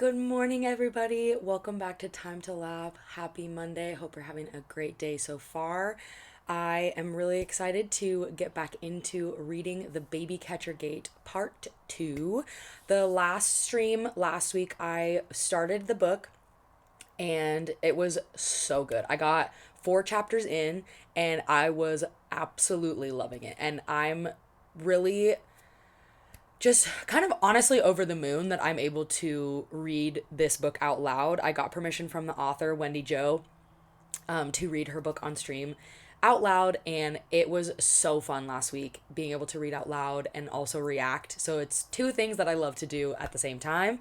Good morning, everybody. Welcome back to Time to Laugh. Happy Monday. Hope you're having a great day so far. I am really excited to get back into reading The Baby Catcher Gate Part 2. The last stream last week, I started the book and it was so good. I got 4 chapters in and I was absolutely loving it. And I'm really just kind of honestly over the moon that I'm able to read this book out loud. I got permission from the author, Wendy Jo, to read her book on stream out loud, and it was so fun last week being able to read out loud and also react. So it's two things that I love to do at the same time.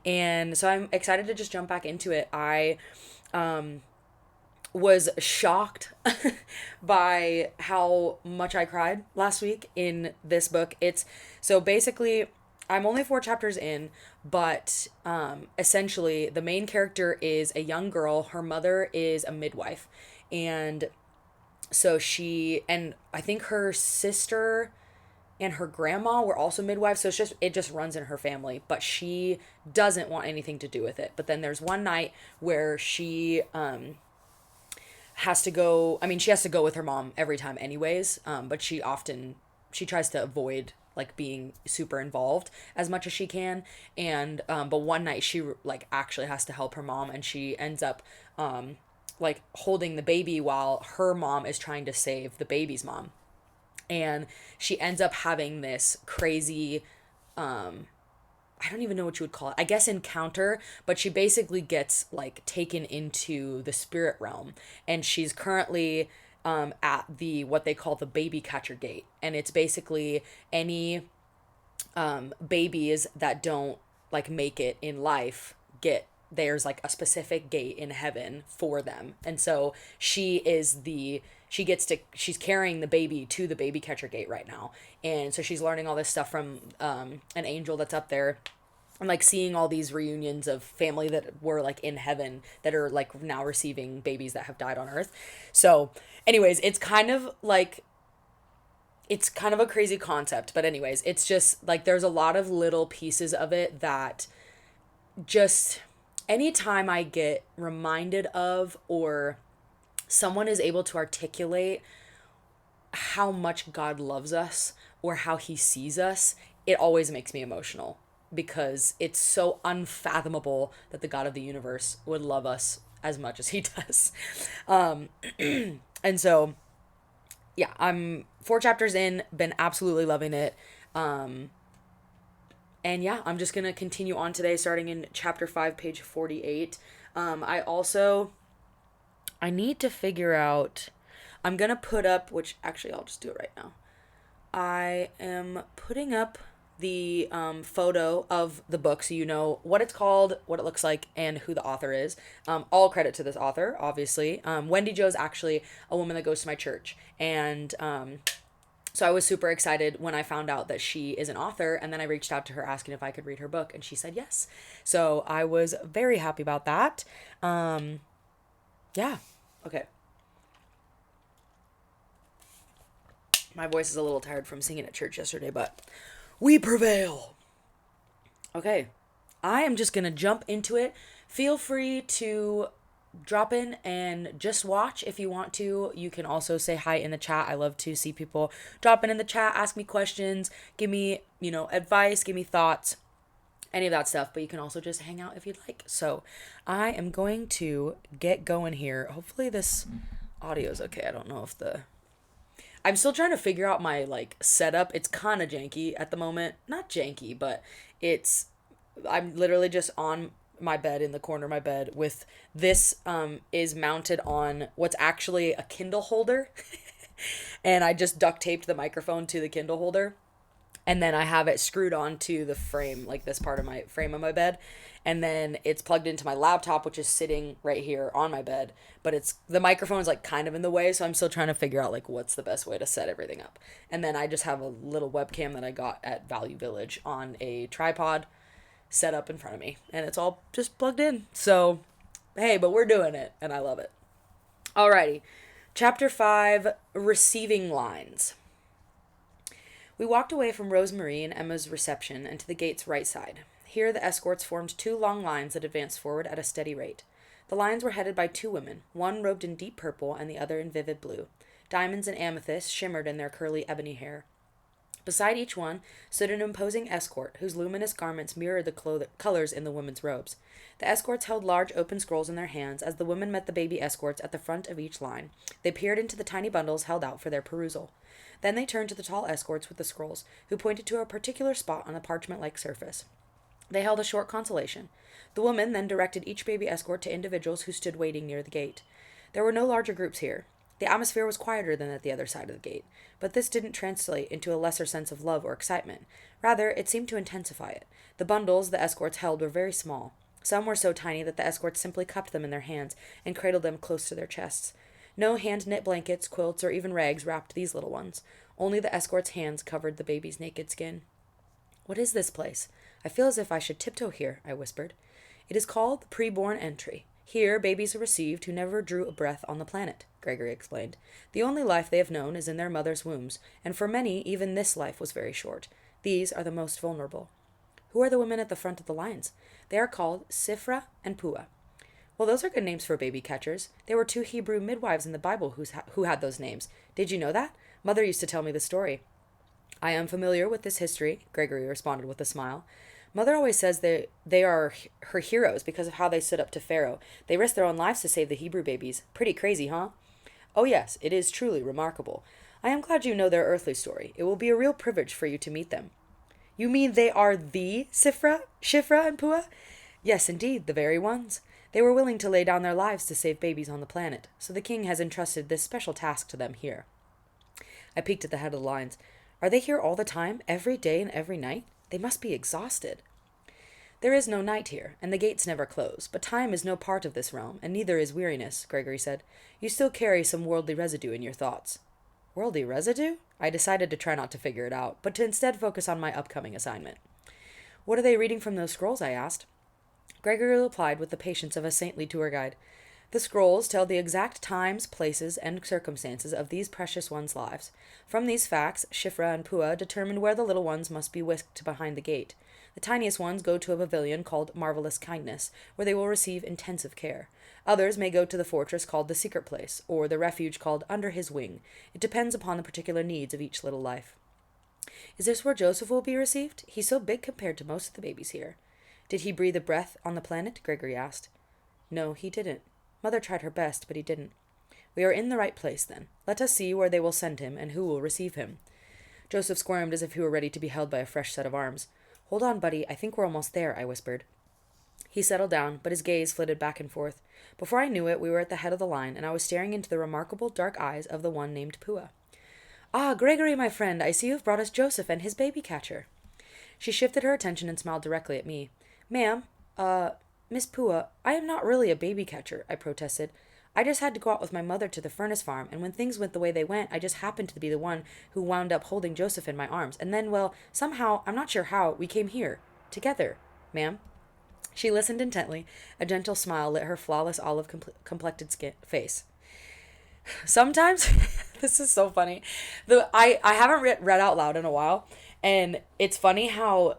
And so I'm excited to just jump back into it. I was shocked by how much I cried last week in this book. It's so basically I'm only 4 chapters in, but essentially the main character is a young girl. Her mother is a midwife, and so she and I think her sister and her grandma were also midwives, so it just runs in her family, but she doesn't want anything to do with it. But then there's one night where she has to go. I mean, she has to go with her mom every time anyways, but she tries to avoid like being super involved as much as she can. And but one night she like actually has to help her mom, and she ends up like holding the baby while her mom is trying to save the baby's mom. And she ends up having this crazy I don't even know what you would call it. I guess encounter, but she basically gets like taken into the spirit realm, and she's currently at the what they call the baby catcher gate, and it's basically any babies that don't like make it in life get there's like a specific gate in heaven for them. And so she's carrying the baby to the baby catcher gate right now. And so she's learning all this stuff from an angel that's up there, and like seeing all these reunions of family that were like in heaven that are like now receiving babies that have died on earth. So anyways, it's kind of a crazy concept, but anyways, it's just like there's a lot of little pieces of it that just anytime I get reminded of, or someone is able to articulate how much God loves us or how he sees us, it always makes me emotional, because it's so unfathomable that the God of the universe would love us as much as he does. Um, and so, yeah, I'm 4 chapters in, been absolutely loving it. And yeah, I'm just going to continue on today, starting in chapter 5, page 48. I need to figure out, I'm going to put up, which actually I'll just do it right now. I am putting up the photo of the book so you know what it's called, what it looks like, and who the author is. All credit to this author, obviously. Wendy Jo is actually a woman that goes to my church, and so I was super excited when I found out that she is an author, and then I reached out to her asking if I could read her book, and she said yes. So I was very happy about that. Yeah. Okay. My voice is a little tired from singing at church yesterday, but we prevail. Okay. I am just going to jump into it. Feel free to drop in and just watch if you want to. You can also say hi in the chat. I love to see people drop in the chat, ask me questions, give me, advice, give me thoughts, any of that stuff. But you can also just hang out if you'd like. So I am going to get going here. Hopefully this audio is okay. I don't know if I'm still trying to figure out my like setup. It's kind of janky at the moment. Not janky, but I'm literally just on my bed, in the corner of my bed, with this is mounted on what's actually a Kindle holder. And I just duct taped the microphone to the Kindle holder, and then I have it screwed onto the frame, like this part of my frame of my bed, and then it's plugged into my laptop, which is sitting right here on my bed, but the microphone is like kind of in the way, so I'm still trying to figure out like what's the best way to set everything up. And then I just have a little webcam that I got at Value Village on a tripod set up in front of me, and it's all just plugged in. So hey, but we're doing it, and I love it. Alrighty. Chapter 5, Receiving Lines. We walked away from Rosemarie and Emma's reception and to the gate's right side. Here the escorts formed two long lines that advanced forward at a steady rate. The lines were headed by two women, one robed in deep purple and the other in vivid blue. Diamonds and amethysts shimmered in their curly ebony hair. Beside each one stood an imposing escort, whose luminous garments mirrored the colors in the women's robes. The escorts held large open scrolls in their hands as the women met the baby escorts at the front of each line. They peered into the tiny bundles held out for their perusal. Then they turned to the tall escorts with the scrolls, who pointed to a particular spot on the parchment-like surface. They held a short consultation. The woman then directed each baby escort to individuals who stood waiting near the gate. There were no larger groups here. The atmosphere was quieter than at the other side of the gate, but this didn't translate into a lesser sense of love or excitement. Rather, it seemed to intensify it. The bundles the escorts held were very small. Some were so tiny that the escorts simply cupped them in their hands and cradled them close to their chests. No hand-knit blankets, quilts, or even rags wrapped these little ones. Only the escorts' hands covered the baby's naked skin. "What is this place? I feel as if I should tiptoe here," I whispered. "It is called the preborn entry. Here, babies are received who never drew a breath on the planet," Gregory explained. "The only life they have known is in their mother's wombs, and for many, even this life was very short. These are the most vulnerable." "Who are the women at the front of the lines?" "They are called Sifra and Pua." "Well, those are good names for baby catchers. There were 2 Hebrew midwives in the Bible who had those names. Did you know that? Mother used to tell me the story." "I am familiar with this history," Gregory responded with a smile. "Mother always says they are her heroes because of how they stood up to Pharaoh. They risked their own lives to save the Hebrew babies. Pretty crazy, huh?" "Oh yes, it is truly remarkable. I am glad you know their earthly story. It will be a real privilege for you to meet them." "You mean they are the Shifra and Pua?" "Yes, indeed, the very ones. They were willing to lay down their lives to save babies on the planet, so the king has entrusted this special task to them here." I peeked at the head of the lines. "Are they here all the time, every day and every night? They must be exhausted." "There is no night here, and the gates never close, but time is no part of this realm, and neither is weariness," Gregory said. "You still carry some worldly residue in your thoughts." "Worldly residue?" I decided to try not to figure it out, but to instead focus on my upcoming assignment. "What are they reading from those scrolls?" I asked. Gregory replied with the patience of a saintly tour guide. "The scrolls tell the exact times, places, and circumstances of these precious ones' lives. From these facts, Shifra and Pua determined where the little ones must be whisked behind the gate. The tiniest ones go to a pavilion called Marvelous Kindness, where they will receive intensive care. Others may go to the fortress called the Secret Place, or the refuge called Under His Wing. It depends upon the particular needs of each little life." "Is this where Joseph will be received? He's so big compared to most of the babies here." "Did he breathe a breath on the planet?" Gregory asked. "No, he didn't. Mother tried her best, but he didn't." "We are in the right place, then. Let us see where they will send him and who will receive him." Joseph squirmed as if he were ready to be held by a fresh set of arms. "Hold on, buddy. I think we're almost there," I whispered. He settled down, but his gaze flitted back and forth. Before I knew it, we were at the head of the line, and I was staring into the remarkable dark eyes of the one named Pua. "Ah, Gregory, my friend, I see you have brought us Joseph and his baby catcher." She shifted her attention and smiled directly at me. "Ma'am, Miss Pua, I am not really a baby catcher," I protested. "I just had to go out with my mother to the furnace farm, and when things went the way they went, I just happened to be the one who wound up holding Joseph in my arms. And then, well, somehow, I'm not sure how, we came here. Together, ma'am." She listened intently. A gentle smile lit her flawless olive-complected face. Sometimes, this is so funny. I haven't read out loud in a while, and it's funny how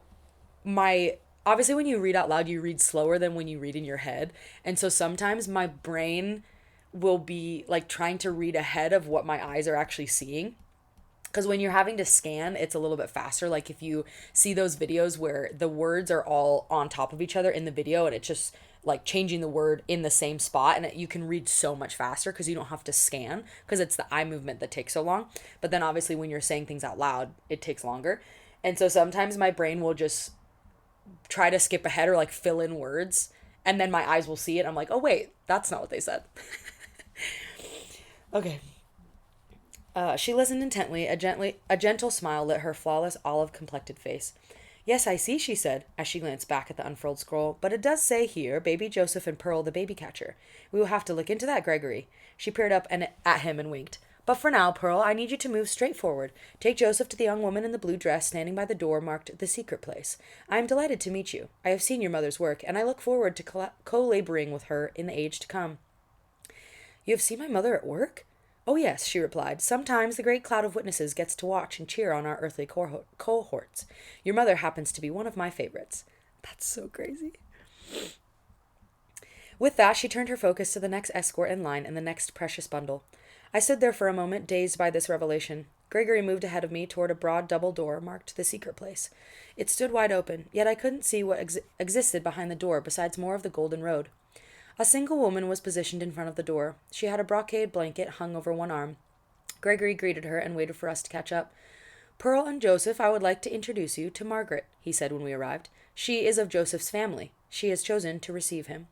obviously when you read out loud, you read slower than when you read in your head. And so sometimes my brain will be like trying to read ahead of what my eyes are actually seeing. Because when you're having to scan, it's a little bit faster. Like if you see those videos where the words are all on top of each other in the video and it's just like changing the word in the same spot, and you can read so much faster because you don't have to scan because it's the eye movement that takes so long. But then obviously when you're saying things out loud, it takes longer. And so sometimes my brain will just try to skip ahead or like fill in words, and then my eyes will see it. I'm like, oh wait, that's not what they said. Okay. She listened intently. A gentle smile lit her flawless olive-complected face. "Yes, I see," she said, as she glanced back at the unfurled scroll. "But it does say here, Baby Joseph and Pearl the baby catcher. We will have to look into that, Gregory." She peered up at him and winked. "But for now, Pearl, I need you to move straight forward. Take Joseph to the young woman in the blue dress standing by the door marked The Secret Place. I am delighted to meet you. I have seen your mother's work, and I look forward to co-laboring with her in the age to come." "You have seen my mother at work?" "Oh, yes," she replied. "Sometimes the great cloud of witnesses gets to watch and cheer on our earthly cohorts. Your mother happens to be one of my favorites." That's so crazy. With that, she turned her focus to the next escort in line and the next precious bundle. I stood there for a moment, dazed by this revelation. Gregory moved ahead of me toward a broad double door marked the secret place. It stood wide open, yet I couldn't see what existed behind the door besides more of the golden road. A single woman was positioned in front of the door. She had a brocade blanket hung over one arm. Gregory greeted her and waited for us to catch up. Pearl and Joseph, I would like to introduce you to Margaret, he said when we arrived. She is of Joseph's family. She has chosen to receive him.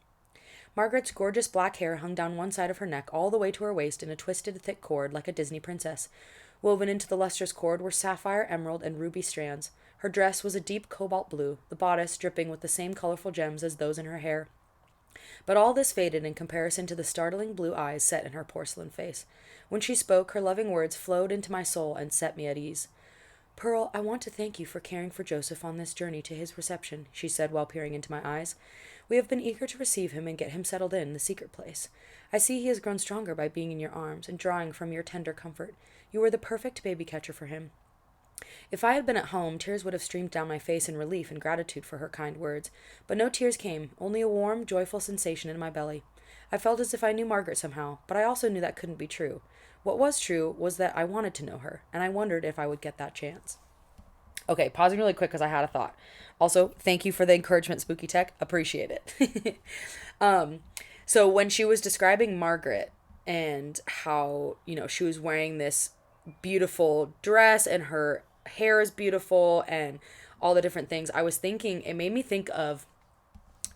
Margaret's gorgeous black hair hung down one side of her neck all the way to her waist in a twisted, thick cord like a Disney princess. Woven into the lustrous cord were sapphire, emerald, and ruby strands. Her dress was a deep cobalt blue, the bodice dripping with the same colorful gems as those in her hair. But all this faded in comparison to the startling blue eyes set in her porcelain face. When she spoke, her loving words flowed into my soul and set me at ease. Pearl, I want to thank you for caring for Joseph on this journey to his reception, she said while peering into my eyes. We have been eager to receive him and get him settled in the secret place. I see he has grown stronger by being in your arms and drawing from your tender comfort. You were the perfect baby catcher for him. If I had been at home, tears would have streamed down my face in relief and gratitude for her kind words. But no tears came, only a warm, joyful sensation in my belly. I felt as if I knew Margaret somehow, but I also knew that couldn't be true. What was true was that I wanted to know her, and I wondered if I would get that chance. Okay, pausing really quick because I had a thought. Also, thank you for the encouragement, Spooky Tech. Appreciate it. So when she was describing Margaret and how, she was wearing this beautiful dress and her hair is beautiful and all the different things, I was thinking, it made me think of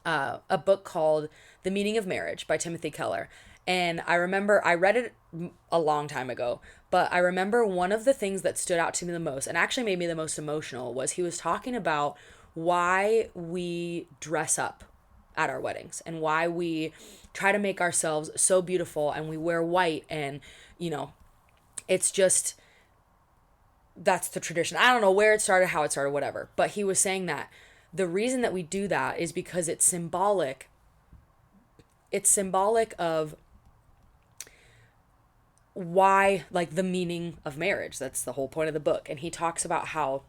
a book called The Meaning of Marriage by Timothy Keller. And I remember I read it a long time ago, but I remember one of the things that stood out to me the most and actually made me the most emotional was he was talking about why we dress up at our weddings and why we try to make ourselves so beautiful and we wear white and, it's just, that's the tradition. I don't know where it started, how it started, whatever. But he was saying that the reason that we do that is because it's symbolic. It's symbolic of why, like, the meaning of marriage. That's the whole point of the book. And he talks about how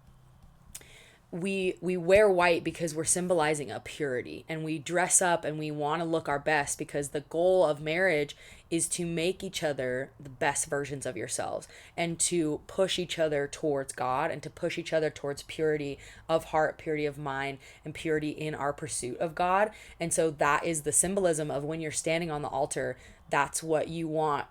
we wear white because we're symbolizing a purity, and we dress up and we want to look our best because the goal of marriage is to make each other the best versions of yourselves and to push each other towards God and to push each other towards purity of heart, purity of mind, and purity in our pursuit of God. And so that is the symbolism of when you're standing on the altar, that's what you want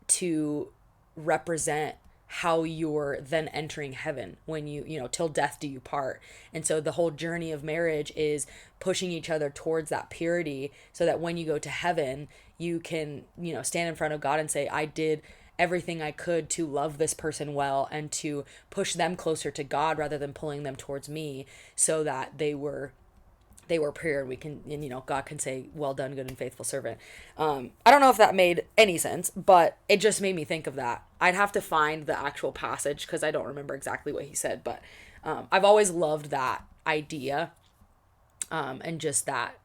to represent how you're then entering heaven when till death do you part. And so the whole journey of marriage is pushing each other towards that purity so that when you go to heaven, you can, stand in front of God and say, I did everything I could to love this person well and to push them closer to God rather than pulling them towards me so that they were pure and we can, and God can say, well done, good and faithful servant. I don't know if that made any sense, but it just made me think of that. I'd have to find the actual passage because I don't remember exactly what he said, but I've always loved that idea and just that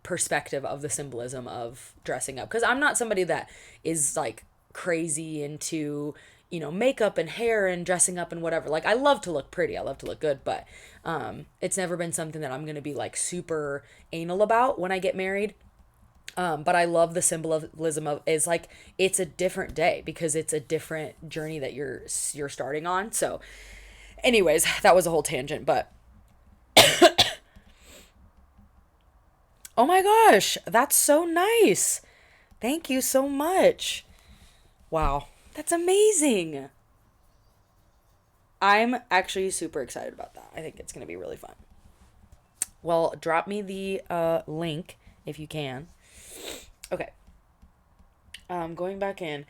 perspective of the symbolism of dressing up. Because I'm not somebody that is like crazy into makeup and hair and dressing up and whatever. Like, I love to look pretty, I love to look good, but it's never been something that I'm gonna be like super anal about when I get married. But I love the symbolism of it's like it's a different day because it's a different journey that you're starting on. So anyways, that was a whole tangent, but oh my gosh, that's so nice. Thank you so much. Wow. That's amazing. I'm actually super excited about that. I think it's going to be really fun. Well, drop me the link if you can. Okay. Going back in.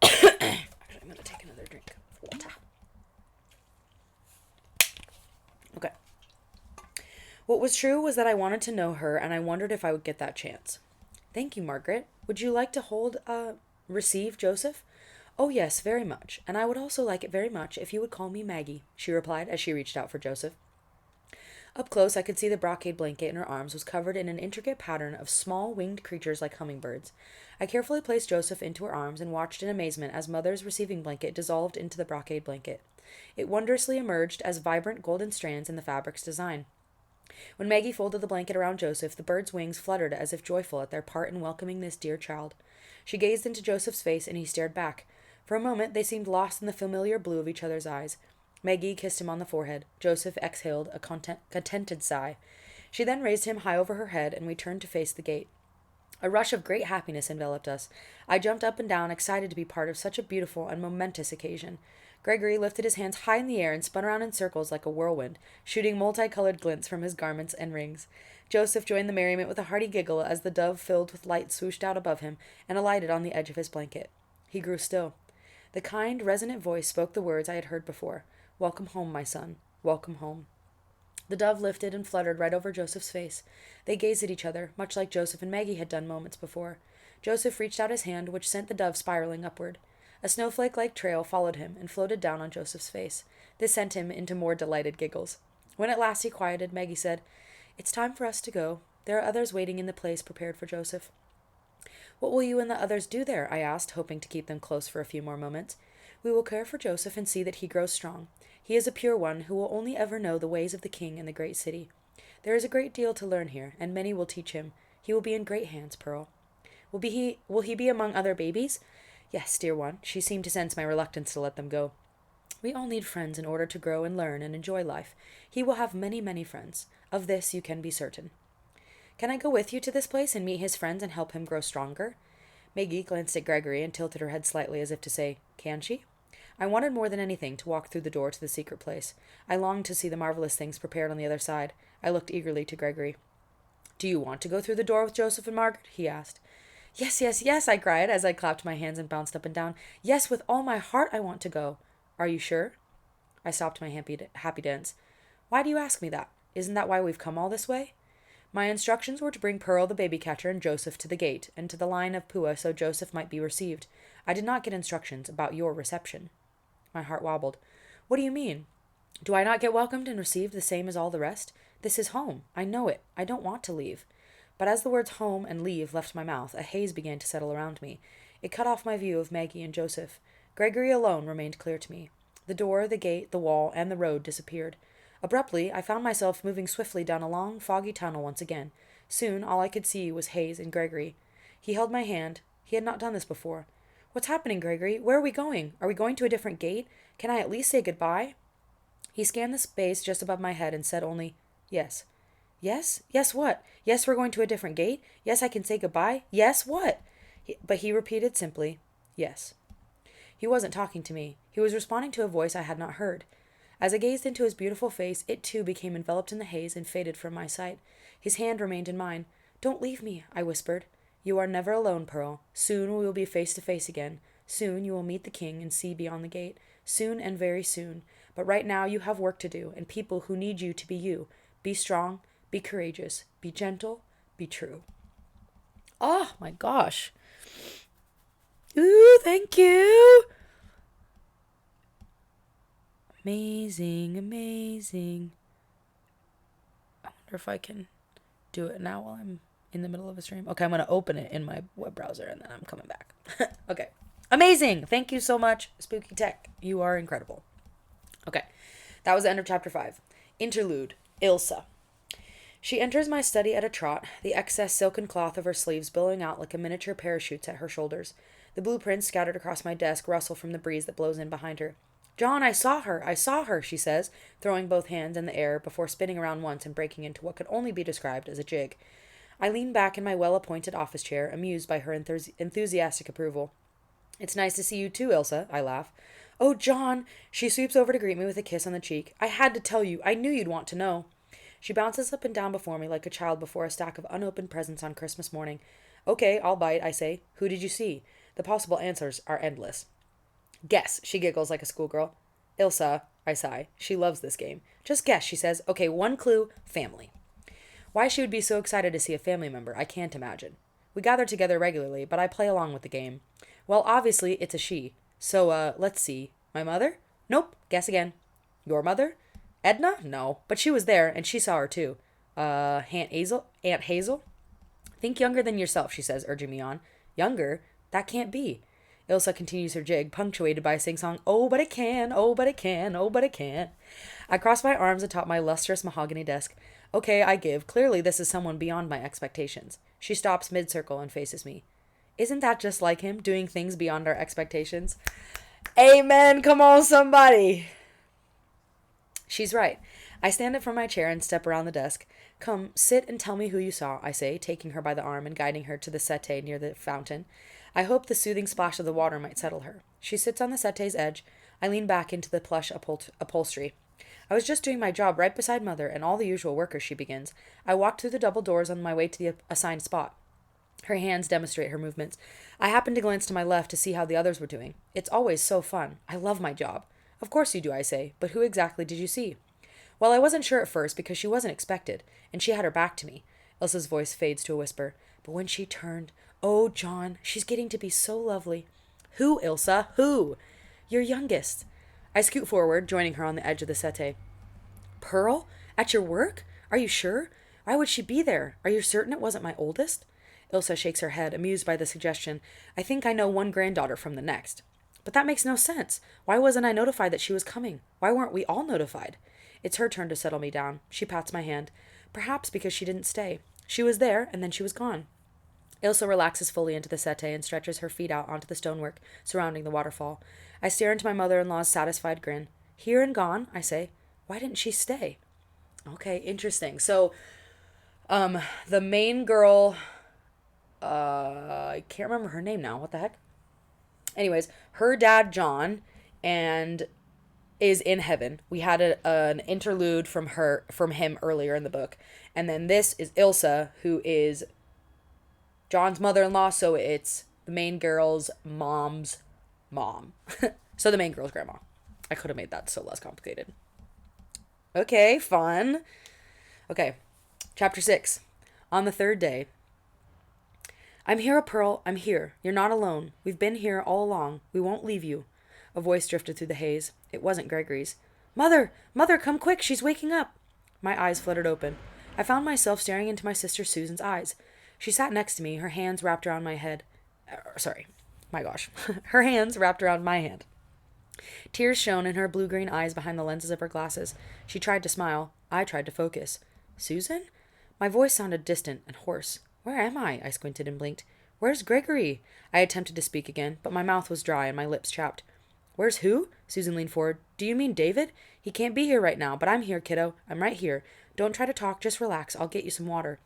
Actually, I'm going to take another drink of water. Okay. What was true was that I wanted to know her, and I wondered if I would get that chance. Thank you, Margaret. Would you like to receive Joseph? Oh, yes, very much, and I would also like it very much if you would call me Maggie, she replied as she reached out for Joseph. Up close, I could see the brocade blanket in her arms was covered in an intricate pattern of small winged creatures like hummingbirds. I carefully placed Joseph into her arms and watched in amazement as Mother's receiving blanket dissolved into the brocade blanket. It wondrously emerged as vibrant golden strands in the fabric's design. When Maggie folded the blanket around Joseph, the bird's wings fluttered as if joyful at their part in welcoming this dear child. She gazed into Joseph's face, and he stared back. For a moment they seemed lost in the familiar blue of each other's eyes. Maggie kissed him on the forehead. Joseph exhaled a contented sigh. She then raised him high over her head, and we turned to face the gate. A rush of great happiness enveloped us. I jumped up and down, excited to be part of such a beautiful and momentous occasion. Gregory lifted his hands high in the air and spun around in circles like a whirlwind, shooting multicolored glints from his garments and rings. Joseph joined the merriment with a hearty giggle as the dove filled with light swooshed out above him and alighted on the edge of his blanket. He grew still. The kind, resonant voice spoke the words I had heard before. "Welcome home, my son. Welcome home." The dove lifted and fluttered right over Joseph's face. They gazed at each other, much like Joseph and Maggie had done moments before. Joseph reached out his hand, which sent the dove spiraling upward. A snowflake-like trail followed him and floated down on Joseph's face. This sent him into more delighted giggles. When at last he quieted, Maggie said, "It's time for us to go. There are others waiting in the place prepared for Joseph." "What will you and the others do there?" I asked, hoping to keep them close for a few more moments. "We will care for Joseph and see that he grows strong. He is a pure one who will only ever know the ways of the king and the great city. There is a great deal to learn here, and many will teach him. He will be in great hands, Pearl." Will he be among other babies?" "Yes, dear one." She seemed to sense my reluctance to let them go. "We all need friends in order to grow and learn and enjoy life. He will have many, many friends. Of this you can be certain." "Can I go with you to this place and meet his friends and help him grow stronger?" Maggie glanced at Gregory and tilted her head slightly as if to say, "Can she?" I wanted more than anything to walk through the door to the secret place. I longed to see the marvelous things prepared on the other side. I looked eagerly to Gregory. "Do you want to go through the door with Joseph and Margaret?" he asked. "Yes, yes, yes," I cried as I clapped my hands and bounced up and down. "Yes, with all my heart I want to go." "Are you sure?" I stopped my happy dance. "Why do you ask me that? Isn't that why we've come all this way?" My instructions were to bring Pearl the baby catcher and Joseph to the gate, and to the line of Pua so Joseph might be received. I did not get instructions about your reception. My heart wobbled. "What do you mean? Do I not get welcomed and received the same as all the rest? This is home. I know it. I don't want to leave." But as the words home and leave left my mouth, a haze began to settle around me. It cut off my view of Maggie and Joseph. Gregory alone remained clear to me. The door, the gate, the wall, and the road disappeared. Abruptly, I found myself moving swiftly down a long, foggy tunnel once again. Soon, all I could see was haze and Gregory. He held my hand. He had not done this before. "What's happening, Gregory? Where are we going? Are we going to a different gate? Can I at least say goodbye?" He scanned the space just above my head and said only, "Yes." "Yes? Yes what? Yes, we're going to a different gate? Yes, I can say goodbye? Yes, what?" But he repeated simply, "Yes." He wasn't talking to me. He was responding to a voice I had not heard. As I gazed into his beautiful face, it too became enveloped in the haze and faded from my sight. His hand remained in mine. "Don't leave me," I whispered. "You are never alone, Pearl. Soon we will be face to face again. Soon you will meet the king and see beyond the gate. Soon and very soon. But right now you have work to do, and people who need you to be you. Be strong, be courageous, be gentle, be true." Oh my gosh. Ooh, thank you. Amazing, amazing. I wonder if I can do it now while I'm in the middle of a stream. Okay, I'm going to open it in my web browser and then I'm coming back. Okay. Amazing. Thank you so much, Spooky Tech. You are incredible. Okay. That was the end of chapter 5. Interlude. Ilsa. She enters my study at a trot, the excess silken cloth of her sleeves billowing out like a miniature parachutes at her shoulders. The blueprints scattered across my desk rustle from the breeze that blows in behind her. "John, I saw her," she says, throwing both hands in the air before spinning around once and breaking into what could only be described as a jig. I lean back in my well-appointed office chair, amused by her enthusiastic approval. "It's nice to see you too, Ilsa," I laugh. "Oh, John!" She sweeps over to greet me with a kiss on the cheek. "I had to tell you. I knew you'd want to know." She bounces up and down before me like a child before a stack of unopened presents on Christmas morning. "Okay, I'll bite," I say. "Who did you see?" The possible answers are endless. "Guess," she giggles like a schoolgirl. "Ilsa," I sigh. She loves this game. "Just guess," she says. "Okay, one clue. Family." Why she would be so excited to see a family member, I can't imagine. We gather together regularly, but I play along with the game. Well, obviously, it's a she. So, let's see. My mother? Nope. Guess again. Your mother? Edna? No. But she was there, and she saw her too. Aunt Hazel? Aunt Hazel? "Think younger than yourself," she says, urging me on. "Younger? That can't be." Ilsa continues her jig, punctuated by a sing-song, "Oh, but it can, oh, but it can, oh, but it can." I cross my arms atop my lustrous mahogany desk. Okay, I give. Clearly this is someone beyond my expectations. She stops mid-circle and faces me. Isn't that just like him, doing things beyond our expectations? Amen, come on somebody. She's right. I stand up from my chair and step around the desk. Come, sit and tell me who you saw, I say, taking her by the arm and guiding her to the settee near the fountain. I hope the soothing splash of the water might settle her. She sits on the settee's edge. I lean back into the plush upholstery. I was just doing my job right beside Mother and all the usual workers, she begins. I walked through the double doors on my way to the assigned spot. Her hands demonstrate her movements. I happened to glance to my left to see how the others were doing. It's always so fun. I love my job. Of course you do, I say, but who exactly did you see? Well, I wasn't sure at first because she wasn't expected, and she had her back to me. Ilsa's voice fades to a whisper. But when she turned, oh, John, she's getting to be so lovely. Who, Ilsa? Who? Your youngest. I scoot forward, joining her on the edge of the settee. Pearl? At your work? Are you sure? Why would she be there? Are you certain it wasn't my oldest? Ilsa shakes her head, amused by the suggestion. I think I know one granddaughter from the next. But that makes no sense. Why wasn't I notified that she was coming? Why weren't we all notified? It's her turn to settle me down. She pats my hand. Perhaps because she didn't stay. She was there, and then she was gone. Ilsa relaxes fully into the settee and stretches her feet out onto the stonework surrounding the waterfall. I stare into my mother-in-law's satisfied grin. Here and gone, I say. Why didn't she stay? Okay, interesting. So, the main girl, I can't remember her name now. What the heck? Anyways, her dad, John, and is in heaven. We had an interlude from him earlier in the book. And then this is Ilsa, who is John's mother-in-law, so it's the main girl's mom's mom. So the main girl's grandma. I could have made that so less complicated. Okay, fun. Okay, chapter 6. On the third day. I'm here, Pearl. I'm here. You're not alone. We've been here all along. We won't leave you. A voice drifted through the haze. It wasn't Gregory's. Mother! Mother, come quick! She's waking up! My eyes fluttered open. I found myself staring into my sister Susan's eyes. She sat next to me, her hands wrapped around my head. Her hands wrapped around my hand. Tears shone in her blue-green eyes behind the lenses of her glasses. She tried to smile. I tried to focus. Susan? My voice sounded distant and hoarse. Where am I? I squinted and blinked. Where's Gregory? I attempted to speak again, but my mouth was dry and my lips chapped. Where's who? Susan leaned forward. Do you mean David? He can't be here right now, but I'm here, kiddo. I'm right here. Don't try to talk, just relax. I'll get you some water.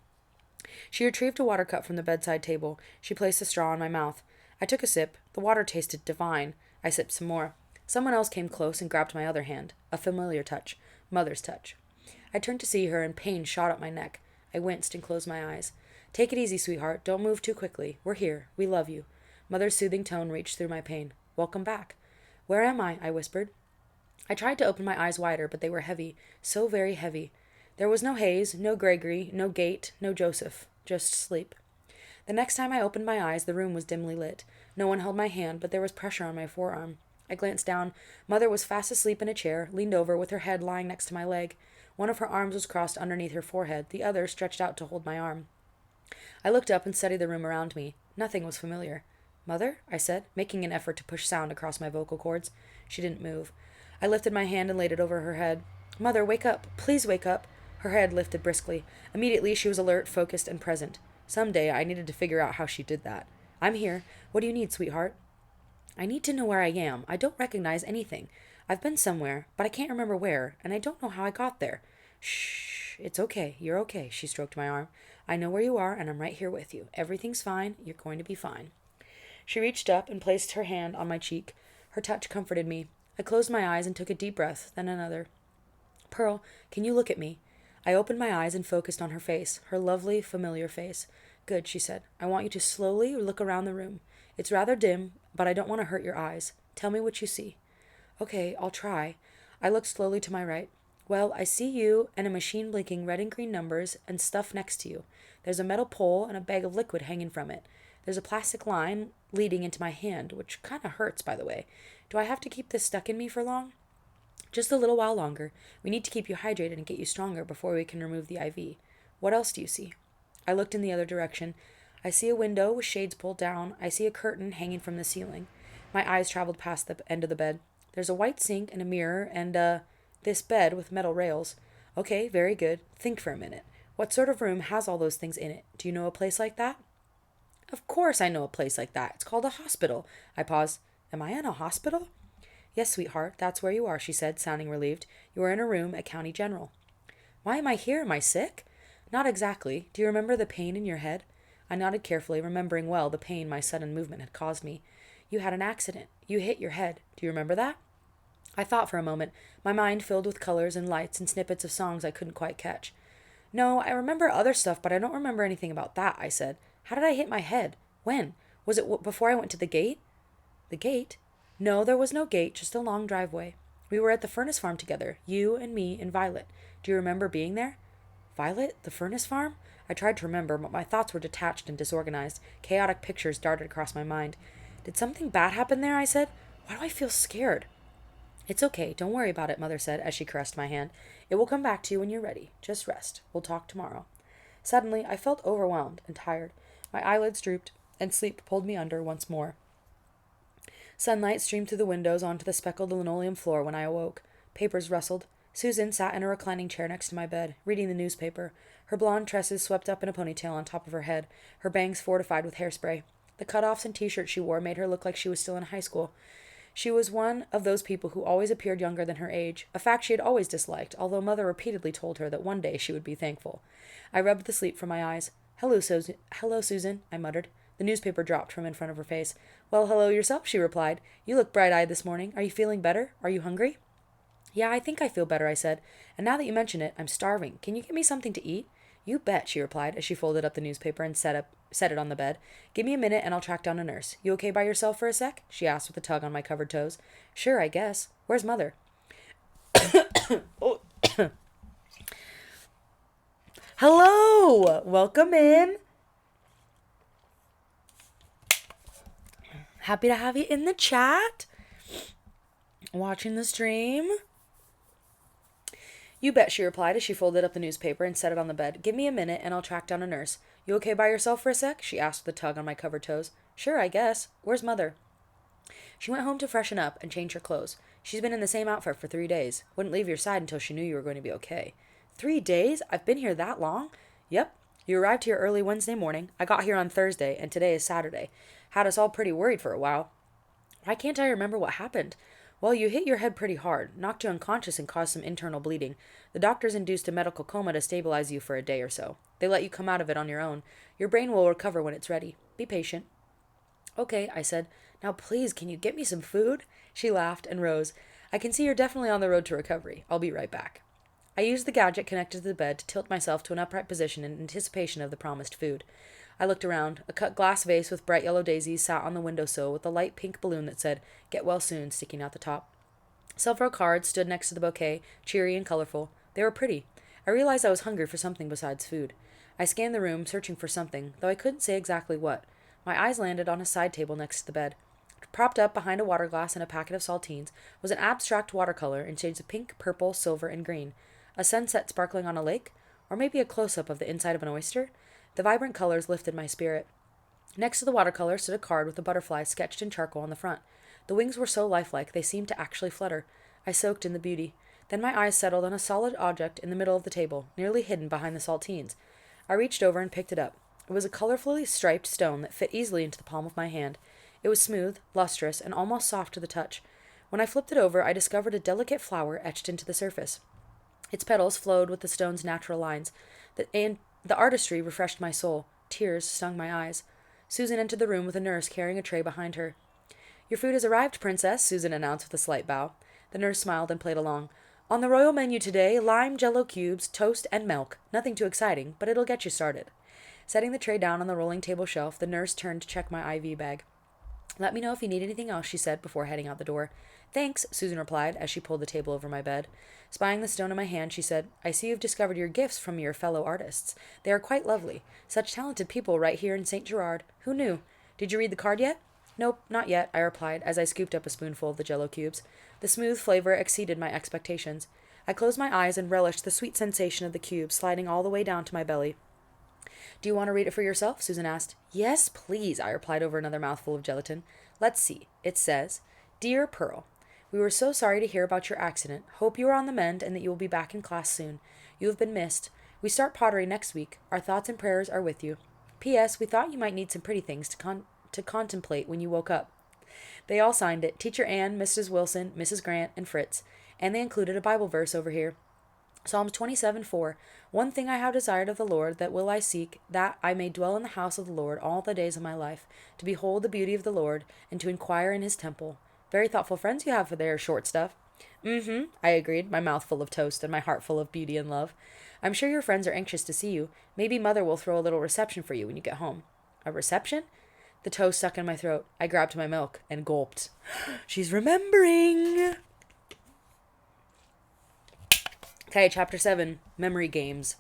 She retrieved a water cup from the bedside table. She placed a straw in my mouth. I took a sip. The water tasted divine. I sipped some more. Someone else came close and grabbed my other hand. A familiar touch. Mother's touch. I turned to see her, and pain shot up my neck. I winced and closed my eyes. Take it easy, sweetheart. Don't move too quickly. We're here. We love you. Mother's soothing tone reached through my pain. Welcome back. Where am I? I whispered. I tried to open my eyes wider, but they were heavy. So very heavy. There was no Hayes, no Gregory, no Gate, no Joseph. Just sleep. The next time I opened my eyes, the room was dimly lit. No one held my hand, but there was pressure on my forearm. I glanced down. Mother was fast asleep in a chair, leaned over with her head lying next to my leg. One of her arms was crossed underneath her forehead, the other stretched out to hold my arm. I looked up and studied the room around me. Nothing was familiar. Mother? I said, making an effort to push sound across my vocal cords. She didn't move. I lifted my hand and laid it over her head. Mother, wake up. Please wake up. Her head lifted briskly. Immediately she was alert, focused, and present. Some day I needed to figure out how she did that. I'm here. What do you need, sweetheart? I need to know where I am. I don't recognize anything. I've been somewhere, but I can't remember where, and I don't know how I got there. Shh. It's okay. You're okay. She stroked my arm. I know where you are, and I'm right here with you. Everything's fine. You're going to be fine. She reached up and placed her hand on my cheek. Her touch comforted me. I closed my eyes and took a deep breath, then another. Pearl, can you look at me? I opened my eyes and focused on her face, her lovely, familiar face. Good, she said. I want you to slowly look around the room. It's rather dim, but I don't want to hurt your eyes. Tell me what you see. Okay, I'll try. I looked slowly to my right. Well, I see you and a machine blinking red and green numbers and stuff next to you. There's a metal pole and a bag of liquid hanging from it. There's a plastic line leading into my hand, which kind of hurts, by the way. Do I have to keep this stuck in me for long? Just a little while longer. We need to keep you hydrated and get you stronger before we can remove the IV. What else do you see? I looked in the other direction. I see a window with shades pulled down. I see a curtain hanging from the ceiling. My eyes traveled past the end of the bed. There's a white sink and a mirror and, this bed with metal rails. Okay, very good. Think for a minute. What sort of room has all those things in it? Do you know a place like that? Of course I know a place like that. It's called a hospital. I paused. Am I in a hospital? Yes, sweetheart, that's where you are, she said, sounding relieved. You are in a room at County General. Why am I here? Am I sick? Not exactly. Do you remember the pain in your head? I nodded carefully, remembering well the pain my sudden movement had caused me. You had an accident. You hit your head. Do you remember that? I thought for a moment, my mind filled with colors and lights and snippets of songs I couldn't quite catch. No, I remember other stuff, but I don't remember anything about that, I said. How did I hit my head? When? Was it before I went to the gate? The gate? No, there was no gate, just a long driveway. We were at the furnace farm together, you and me and Violet. Do you remember being there? Violet? The furnace farm? I tried to remember, but my thoughts were detached and disorganized. Chaotic pictures darted across my mind. Did something bad happen there? I said. Why do I feel scared? It's okay. Don't worry about it, Mother said as she caressed my hand. It will come back to you when you're ready. Just rest. We'll talk tomorrow. Suddenly, I felt overwhelmed and tired. My eyelids drooped, and sleep pulled me under once more. Sunlight streamed through the windows onto the speckled linoleum floor when I awoke. Papers rustled. Susan sat in a reclining chair next to my bed, reading the newspaper, her blonde tresses swept up in a ponytail on top of her head, her bangs fortified with hairspray. The cutoffs and t-shirt she wore made her look like she was still in high school. She was one of those people who always appeared younger than her age, a fact she had always disliked, although Mother repeatedly told her that one day she would be thankful. I rubbed the sleep from my eyes. Hello, Susan, I muttered. The newspaper dropped from in front of her face. Well, hello yourself, she replied. You look bright-eyed this morning. Are you feeling better? Are you hungry? Yeah, I think I feel better, I said. And now that you mention it, I'm starving. Can you get me something to eat? You bet, she replied as she folded up the newspaper and set it on the bed. Give me a minute and I'll track down a nurse. You okay by yourself for a sec? She asked with a tug on my covered toes. Sure, I guess. Where's Mother? Oh. Hello! Welcome in. Happy to have you in the chat. Watching the stream. You bet, she replied as she folded up the newspaper and set it on the bed. Give me a minute and I'll track down a nurse. You okay by yourself for a sec? She asked with a tug on my covered toes. Sure, I guess. Where's Mother? She went home to freshen up and change her clothes. She's been in the same outfit for 3 days. Wouldn't leave your side until she knew you were going to be okay. 3 days? I've been here that long? Yep. You arrived here early Wednesday morning. I got here on Thursday, and today is Saturday. Had us all pretty worried for a while. Why can't I remember what happened? Well, you hit your head pretty hard, knocked you unconscious and caused some internal bleeding. The doctors induced a medical coma to stabilize you for a day or so. They let you come out of it on your own. Your brain will recover when it's ready. Be patient. Okay, I said. Now please, can you get me some food? She laughed and rose. I can see you're definitely on the road to recovery. I'll be right back. I used the gadget connected to the bed to tilt myself to an upright position in anticipation of the promised food. I looked around. A cut glass vase with bright yellow daisies sat on the windowsill with a light pink balloon that said, Get well soon, sticking out the top. Several cards stood next to the bouquet, cheery and colorful. They were pretty. I realized I was hungry for something besides food. I scanned the room, searching for something, though I couldn't say exactly what. My eyes landed on a side table next to the bed. Propped up behind a water glass and a packet of saltines was an abstract watercolor in shades of pink, purple, silver, and green. A sunset sparkling on a lake? Or maybe a close-up of the inside of an oyster? The vibrant colors lifted my spirit. Next to the watercolor stood a card with a butterfly sketched in charcoal on the front. The wings were so lifelike they seemed to actually flutter. I soaked in the beauty. Then my eyes settled on a solid object in the middle of the table, nearly hidden behind the saltines. I reached over and picked it up. It was a colorfully striped stone that fit easily into the palm of my hand. It was smooth, lustrous, and almost soft to the touch. When I flipped it over, I discovered a delicate flower etched into the surface. Its petals flowed with the stone's natural lines. The artistry refreshed my soul. Tears stung my eyes. Susan entered the room with a nurse carrying a tray behind her. Your food has arrived, Princess, Susan announced with a slight bow. The nurse smiled and played along. On the royal menu today, lime jello cubes, toast, and milk. Nothing too exciting, but it'll get you started. Setting the tray down on the rolling table shelf, the nurse turned to check my IV bag. Let me know if you need anything else, she said before heading out the door. Thanks, Susan replied as she pulled the table over my bed. Spying the stone in my hand, she said, I see you've discovered your gifts from your fellow artists. They are quite lovely. Such talented people right here in St. Gerard. Who knew? Did you read the card yet? Nope, not yet, I replied as I scooped up a spoonful of the jello cubes. The smooth flavor exceeded my expectations. I closed my eyes and relished the sweet sensation of the cubes sliding all the way down to my belly. Do you want to read it for yourself? Susan asked. Yes, please, I replied over another mouthful of gelatin. Let's see. It says, Dear Pearl, we were so sorry to hear about your accident. Hope you are on the mend and that you will be back in class soon. You have been missed. We start pottery next week. Our thoughts and prayers are with you. P.S. We thought you might need some pretty things to contemplate when you woke up. They all signed it. Teacher Ann, Mrs. Wilson, Mrs. Grant, and Fritz. And they included a Bible verse over here. Psalms 27:4. One thing I have desired of the Lord, that will I seek, that I may dwell in the house of the Lord all the days of my life, to behold the beauty of the Lord, and to inquire in his temple. Very thoughtful friends you have for their short stuff. I agreed, my mouth full of toast and my heart full of beauty and love. I'm sure your friends are anxious to see you. Maybe Mother will throw a little reception for you when you get home. A reception? The toast stuck in my throat. I grabbed my milk and gulped. She's remembering! Okay, Chapter 7, Memory Games.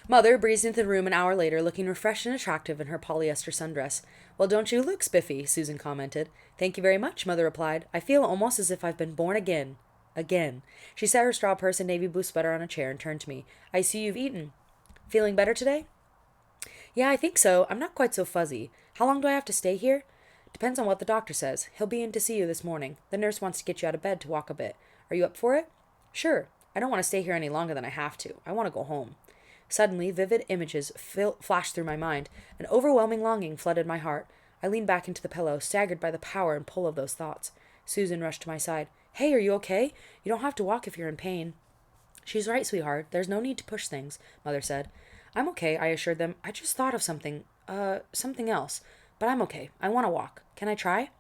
Mother breezed into the room an hour later, looking refreshed and attractive in her polyester sundress. Well, don't you look spiffy, Susan commented. Thank you very much, Mother replied. I feel almost as if I've been born again. Again. She set her straw purse and navy blue sweater on a chair and turned to me. I see you've eaten. Feeling better today? Yeah, I think so. I'm not quite so fuzzy. How long do I have to stay here? Depends on what the doctor says. He'll be in to see you this morning. The nurse wants to get you out of bed to walk a bit. Are you up for it? Sure. I don't want to stay here any longer than I have to. I want to go home. Suddenly, vivid images flashed through my mind. An overwhelming longing flooded my heart. I leaned back into the pillow, staggered by the power and pull of those thoughts. Susan rushed to my side. Hey, are you okay? You don't have to walk if you're in pain. She's right, sweetheart. There's no need to push things, Mother said. I'm okay, I assured them. I just thought of something else. But I'm okay. I want to walk. Can I try?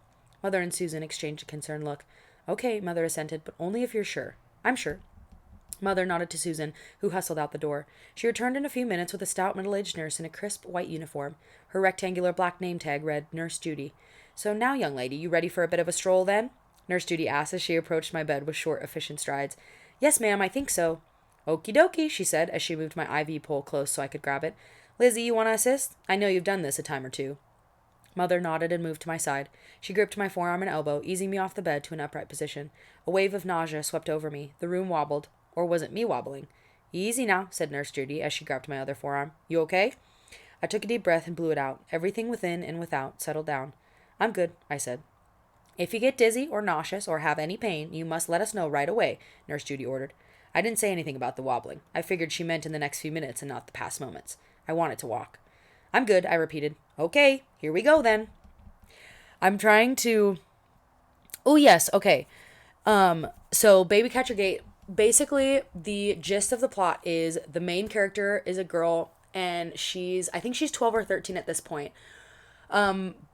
Mother and Susan exchanged a concerned look. Okay, Mother assented, but only if you're sure. I'm sure. Mother nodded to Susan, who hustled out the door. She returned in a few minutes with a stout middle-aged nurse in a crisp white uniform. Her rectangular black name tag read Nurse Judy. So now, young lady, you ready for a bit of a stroll, then? Nurse Judy asked as she approached my bed with short, efficient strides. Yes, ma'am, I think so. Okie dokie, she said as she moved my IV pole close so I could grab it. Lizzie, you want to assist? I know you've done this a time or two. Mother nodded and moved to my side. She gripped my forearm and elbow, easing me off the bed to an upright position. A wave of nausea swept over me. The room wobbled. Or was it me wobbling? Easy now, said Nurse Judy as she grabbed my other forearm. You okay? I took a deep breath and blew it out. Everything within and without settled down. I'm good, I said. If you get dizzy or nauseous or have any pain, you must let us know right away, Nurse Judy ordered. I didn't say anything about the wobbling. I figured she meant in the next few minutes and not the past moments. I wanted to walk. I'm good, I repeated. Okay, here we go then. I'm trying to... Oh, yes, okay. So Baby Catcher Gate... Basically, the gist of the plot is the main character is a girl, and I think she's 12 or 13 at this point.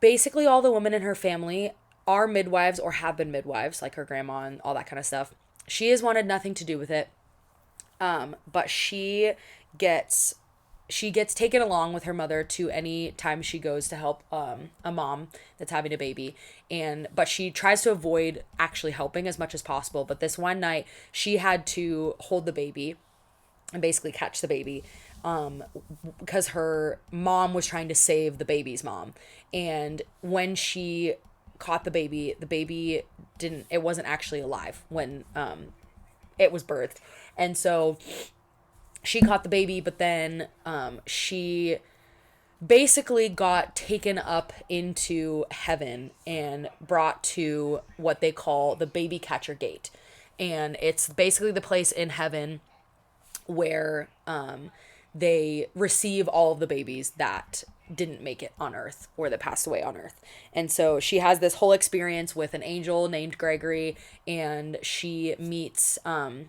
Basically, all the women in her family are midwives or have been midwives, like her grandma and all that kind of stuff. She has wanted nothing to do with it, but she gets taken along with her mother to any time she goes to help a mom that's having a baby, but she tries to avoid actually helping as much as possible. But this one night she had to hold the baby and basically catch the baby because her mom was trying to save the baby's mom, and when she caught the baby it wasn't actually alive when it was birthed. And so she caught the baby, but then she basically got taken up into heaven and brought to what they call the Baby Catcher Gate. And it's basically the place in heaven where they receive all of the babies that didn't make it on Earth or that passed away on Earth. And so she has this whole experience with an angel named Gregory, and she meets a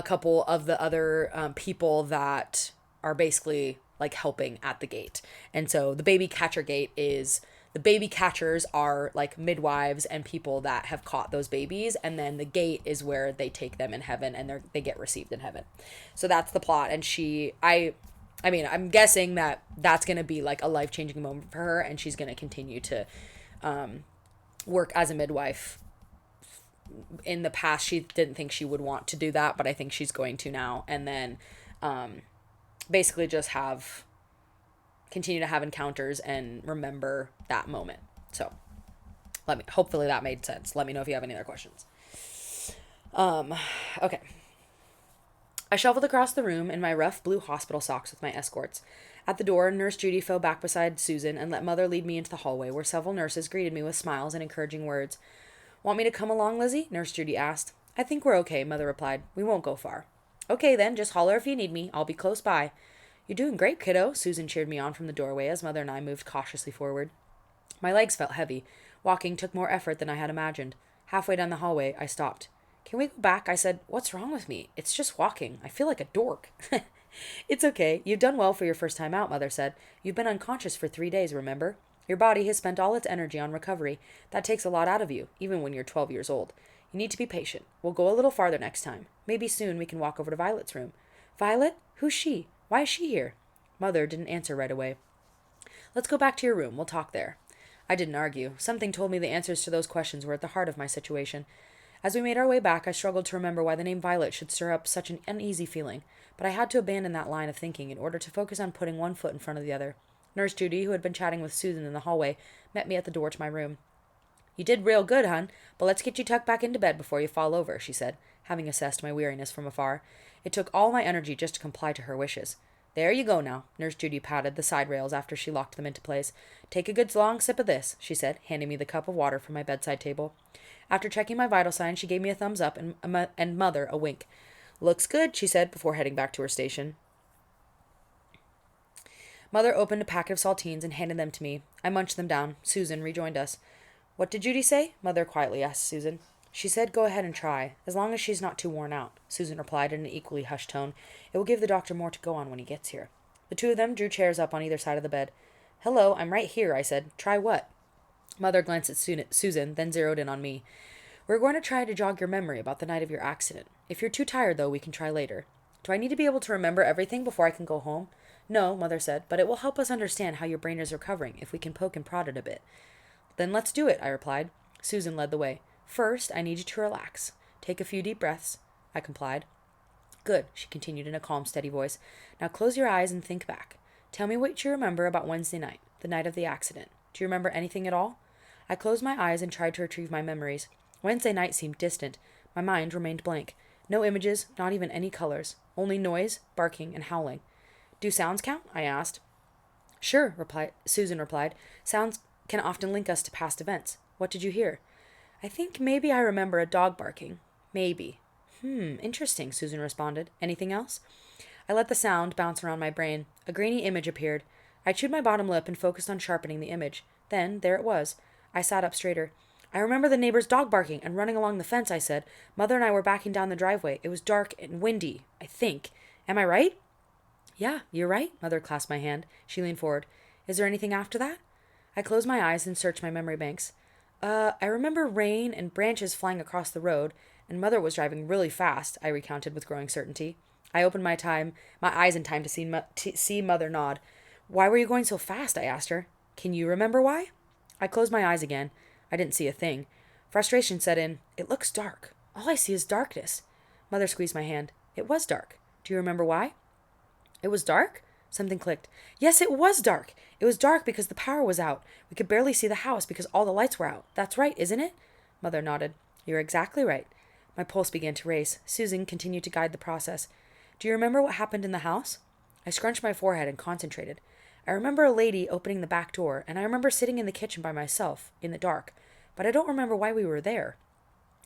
couple of the other people that are basically like helping at the gate. And so the Baby Catcher Gate is, the baby catchers are like midwives and people that have caught those babies, and then the gate is where they take them in heaven and they get received in heaven. So that's the plot. And I mean, I'm guessing that that's going to be like a life-changing moment for her, and she's going to continue to work as a midwife. In the past, she didn't think she would want to do that, but I think she's going to now. And then basically just continue to have encounters and remember that moment. So hopefully that made sense. Let me know if you have any other questions. Okay. I shuffled across the room in my rough blue hospital socks with my escorts. At the door, Nurse Judy fell back beside Susan and let Mother lead me into the hallway, where several nurses greeted me with smiles and encouraging words. Want me to come along, Lizzie? Nurse Judy asked. I think we're okay, Mother replied. We won't go far. Okay, then, just holler if you need me. I'll be close by. You're doing great, kiddo, Susan cheered me on from the doorway as Mother and I moved cautiously forward. My legs felt heavy. Walking took more effort than I had imagined. Halfway down the hallway, I stopped. Can we go back? I said. What's wrong with me? It's just walking. I feel like a dork. It's okay. You've done well for your first time out, Mother said. You've been unconscious for 3 days, remember? Your body has spent all its energy on recovery. That takes a lot out of you, even when you're 12 years old. You need to be patient. We'll go a little farther next time. Maybe soon we can walk over to Violet's room. Violet? Who's she? Why is she here? Mother didn't answer right away. Let's go back to your room. We'll talk there. I didn't argue. Something told me the answers to those questions were at the heart of my situation. As we made our way back, I struggled to remember why the name Violet should stir up such an uneasy feeling, but I had to abandon that line of thinking in order to focus on putting one foot in front of the other. Nurse Judy, who had been chatting with Susan in the hallway, met me at the door to my room. You did real good, hon, but let's get you tucked back into bed before you fall over, she said, having assessed my weariness from afar. It took all my energy just to comply to her wishes. There you go now, Nurse Judy patted the side rails after she locked them into place. Take a good long sip of this, she said, handing me the cup of water from my bedside table. After checking my vital signs, she gave me a thumbs up and Mother a wink. Looks good, she said before heading back to her station. Mother opened a packet of saltines and handed them to me. I munched them down. Susan rejoined us. What did Judy say? Mother quietly asked Susan. She said go ahead and try, as long as she's not too worn out, Susan replied in an equally hushed tone. It will give the doctor more to go on when he gets here. The two of them drew chairs up on either side of the bed. Hello, I'm right here, I said. Try what? Mother glanced at Susan, then zeroed in on me. We're going to try to jog your memory about the night of your accident. If you're too tired, though, we can try later. Do I need to be able to remember everything before I can go home? No, Mother said, but it will help us understand how your brain is recovering if we can poke and prod it a bit. Then let's do it, I replied. Susan led the way. First, I need you to relax. Take a few deep breaths. I complied. Good, she continued in a calm, steady voice. Now close your eyes and think back. Tell me what you remember about Wednesday night, the night of the accident. Do you remember anything at all? I closed my eyes and tried to retrieve my memories. Wednesday night seemed distant. My mind remained blank. No images, not even any colors. Only noise, barking, and howling. Do sounds count? I asked. Sure, Susan replied. Sounds can often link us to past events. What did you hear? I think maybe I remember a dog barking. Maybe. Interesting, Susan responded. Anything else? I let the sound bounce around my brain. A grainy image appeared. I chewed my bottom lip and focused on sharpening the image. Then, there it was. I sat up straighter. I remember the neighbor's dog barking and running along the fence, I said. Mother and I were backing down the driveway. It was dark and windy, I think. Am I right? Yeah, you're right. Mother clasped my hand. She leaned forward. Is there anything after that? I closed my eyes and searched my memory banks. I remember rain and branches flying across the road, and Mother was driving really fast, I recounted with growing certainty. I opened my eyes in time to see Mother nod. Why were you going so fast? I asked her. Can you remember why? I closed my eyes again. I didn't see a thing. Frustration set in. It looks dark. All I see is darkness. Mother squeezed my hand. It was dark. Do you remember why? It was dark? Something clicked. Yes, it was dark. It was dark because the power was out. We could barely see the house because all the lights were out. That's right, isn't it? Mother nodded. You're exactly right. My pulse began to race. Susan continued to guide the process. Do you remember what happened in the house? I scrunched my forehead and concentrated. I remember a lady opening the back door, and I remember sitting in the kitchen by myself, in the dark. But I don't remember why we were there.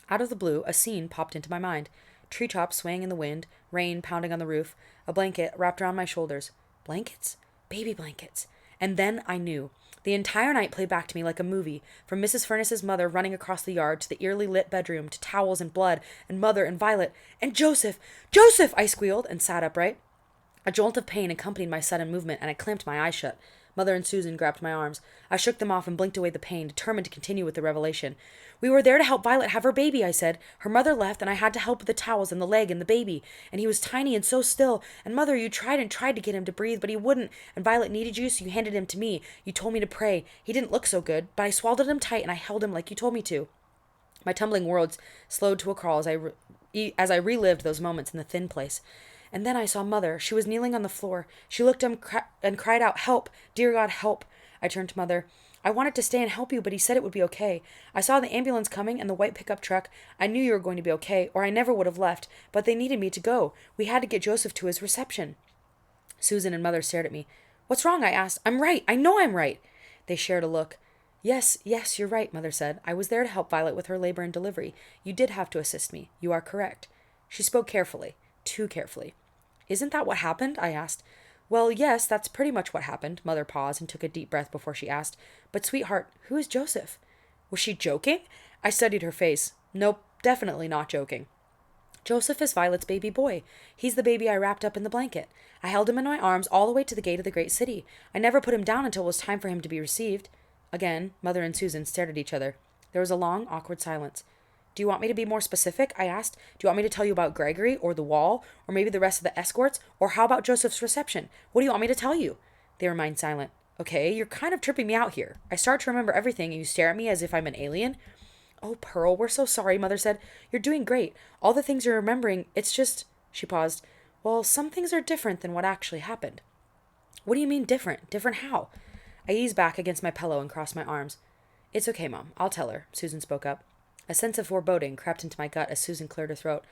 Out of the blue, a scene popped into my mind. Treetops swaying in the wind, rain pounding on the roof, a blanket wrapped around my shoulders. Blankets? Baby blankets. And then I knew. The entire night played back to me like a movie, from Mrs. Furness's mother running across the yard to the eerily lit bedroom to towels and blood and Mother and Violet and Joseph. Joseph! I squealed and sat upright. A jolt of pain accompanied my sudden movement, and I clamped my eyes shut. Mother and Susan grabbed my arms. I shook them off and blinked away the pain, determined to continue with the revelation. We were there to help Violet have her baby, I said. Her mother left, and I had to help with the towels and the leg and the baby. And he was tiny and so still. And Mother, you tried and tried to get him to breathe, but he wouldn't. And Violet needed you, so you handed him to me. You told me to pray. He didn't look so good, but I swallowed him tight, and I held him like you told me to. My tumbling words slowed to a crawl as I relived those moments in the thin place. And then I saw Mother. She was kneeling on the floor. She looked and cried out, "Help! Dear God, help!" I turned to Mother. I wanted to stay and help you, but he said it would be okay. I saw the ambulance coming and the white pickup truck. I knew you were going to be okay, or I never would have left, but they needed me to go. We had to get Joseph to his reception. Susan and Mother stared at me. What's wrong? I asked. I'm right. I know I'm right. They shared a look. Yes, you're right, Mother said. I was there to help Violet with her labor and delivery. You did have to assist me. You are correct. She spoke carefully. too carefully. Isn't that what happened? I asked. Well, yes, that's pretty much what happened. Mother paused and took a deep breath before she asked. But, sweetheart, who is Joseph? Was she joking? I studied her face. Nope, definitely not joking. Joseph is Violet's baby boy. He's the baby I wrapped up in the blanket. I held him in my arms all the way to the gate of the great city. I never put him down until it was time for him to be received. Again, Mother and Susan stared at each other. There was a long, awkward silence. Do you want me to be more specific? I asked. Do you want me to tell you about Gregory, or the wall, or maybe the rest of the escorts, or how about Joseph's reception? What do you want me to tell you? They remained silent. Okay, you're kind of tripping me out here. I start to remember everything, and you stare at me as if I'm an alien. Oh, Pearl, we're so sorry, Mother said. You're doing great. All the things you're remembering, it's just... She paused. Well, some things are different than what actually happened. What do you mean different? Different how? I eased back against my pillow and crossed my arms. It's okay, Mom. I'll tell her, Susan spoke up. A sense of foreboding crept into my gut as Susan cleared her throat.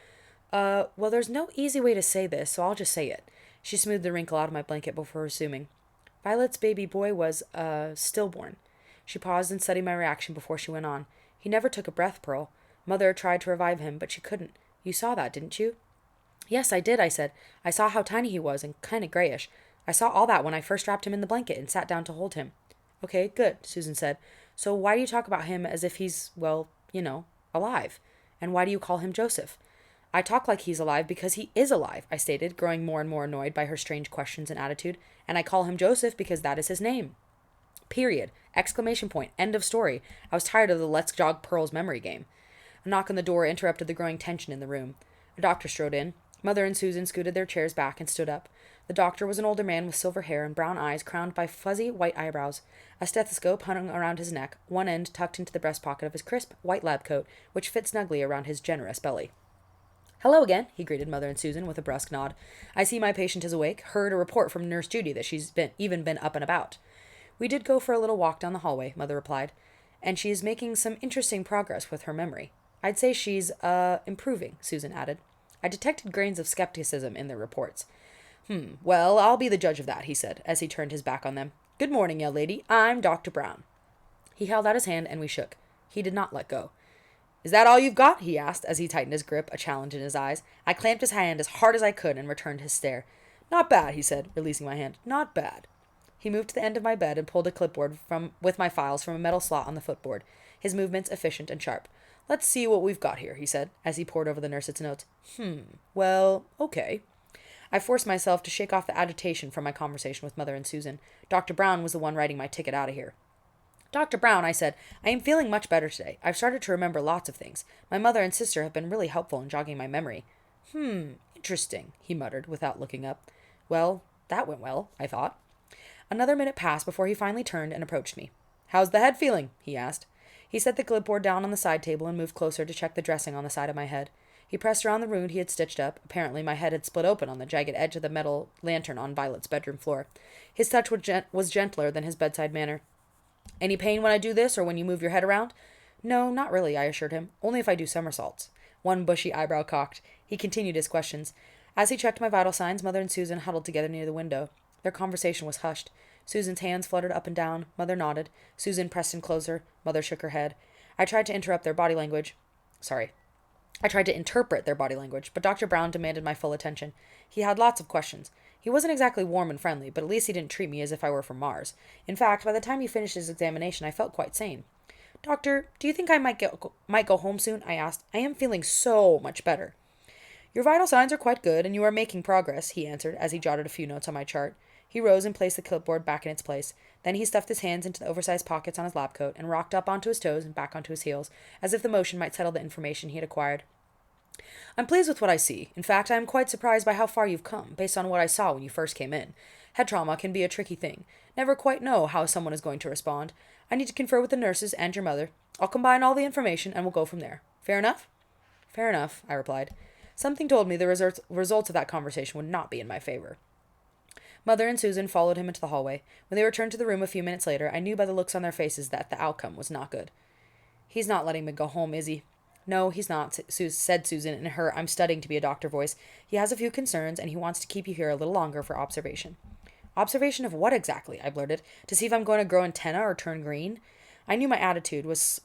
Well, there's no easy way to say this, so I'll just say it. She smoothed the wrinkle out of my blanket before resuming. Violet's baby boy was, stillborn. She paused and studied my reaction before she went on. He never took a breath, Pearl. Mother tried to revive him, but she couldn't. You saw that, didn't you? Yes, I did, I said. I saw how tiny he was and kind of grayish. I saw all that when I first wrapped him in the blanket and sat down to hold him. Okay, good, Susan said. So why do you talk about him as if he's, well, alive? And why do you call him Joseph? I talk like he's alive because he is alive, I stated, growing more and more annoyed by her strange questions and attitude. And I call him Joseph because that is his name. Period. Exclamation point. End of story. I was tired of the Let's Jog Pearl's memory game. A knock on the door interrupted the growing tension in the room. A doctor strode in. Mother and Susan scooted their chairs back and stood up. The doctor was an older man with silver hair and brown eyes crowned by fuzzy white eyebrows. A stethoscope hung around his neck, one end tucked into the breast pocket of his crisp white lab coat, which fit snugly around his generous belly. Hello again, he greeted Mother and Susan with a brusque nod. I see my patient is awake. Heard a report from Nurse Judy that she's been up and about. We did go for a little walk down the hallway, Mother replied, and she is making some interesting progress with her memory. I'd say she's, improving, Susan added. I detected grains of skepticism in their reports. Well, I'll be the judge of that, he said, as he turned his back on them. Good morning, young lady. I'm Dr. Brown. He held out his hand and we shook. He did not let go. Is that all you've got? He asked as he tightened his grip, a challenge in his eyes. I clamped his hand as hard as I could and returned his stare. Not bad, he said, releasing my hand. Not bad. He moved to the end of my bed and pulled a clipboard with my files from a metal slot on the footboard, his movements efficient and sharp. Let's see what we've got here, he said, as he pored over the nurse's notes. Well, okay. I forced myself to shake off the agitation from my conversation with Mother and Susan. Dr. Brown was the one writing my ticket out of here. Dr. Brown, I said, I am feeling much better today. I've started to remember lots of things. My mother and sister have been really helpful in jogging my memory. Interesting, he muttered without looking up. Well, that went well, I thought. Another minute passed before he finally turned and approached me. How's the head feeling? He asked. He set the clipboard down on the side table and moved closer to check the dressing on the side of my head. He pressed around the wound he had stitched up. Apparently my head had split open on the jagged edge of the metal lantern on Violet's bedroom floor. His touch was gentler than his bedside manner. Any pain when I do this or when you move your head around? No, not really, I assured him. Only if I do somersaults. One bushy eyebrow cocked. He continued his questions. As he checked my vital signs, Mother and Susan huddled together near the window. Their conversation was hushed. Susan's hands fluttered up and down. Mother nodded. Susan pressed him closer. Mother shook her head. I tried to interpret their body language, but Dr. Brown demanded my full attention. He had lots of questions. He wasn't exactly warm and friendly, but at least he didn't treat me as if I were from Mars. In fact, by the time he finished his examination, I felt quite sane. Doctor, do you think I might go home soon? I asked. I am feeling so much better. Your vital signs are quite good, and you are making progress, he answered, as he jotted a few notes on my chart. He rose and placed the clipboard back in its place. Then he stuffed his hands into the oversized pockets on his lab coat and rocked up onto his toes and back onto his heels, as if the motion might settle the information he had acquired. I'm pleased with what I see. In fact, I am quite surprised by how far you've come, based on what I saw when you first came in. Head trauma can be a tricky thing. Never quite know how someone is going to respond. I need to confer with the nurses and your mother. I'll combine all the information and we'll go from there. Fair enough? Fair enough, I replied. Something told me the results of that conversation would not be in my favor. Mother and Susan followed him into the hallway. When they returned to the room a few minutes later, I knew by the looks on their faces that the outcome was not good. He's not letting me go home, is he? No, he's not, said Susan in her I'm studying to be a doctor voice. He has a few concerns, and he wants to keep you here a little longer for observation. Observation of what exactly? I blurted. To see if I'm going to grow antenna or turn green? I knew my attitude was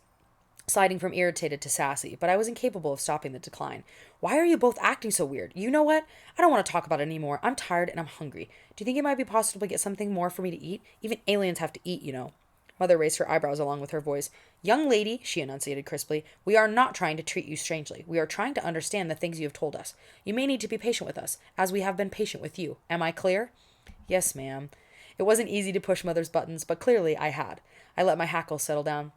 sliding from irritated to sassy, but I was incapable of stopping the decline. Why are you both acting so weird? You know what? I don't want to talk about it anymore. I'm tired and I'm hungry. Do you think it might be possible to get something more for me to eat? Even aliens have to eat, you know. Mother raised her eyebrows along with her voice. Young lady, she enunciated crisply, we are not trying to treat you strangely. We are trying to understand the things you have told us. You may need to be patient with us, as we have been patient with you. Am I clear? Yes, ma'am. It wasn't easy to push Mother's buttons, but clearly I had. I let my hackles settle down.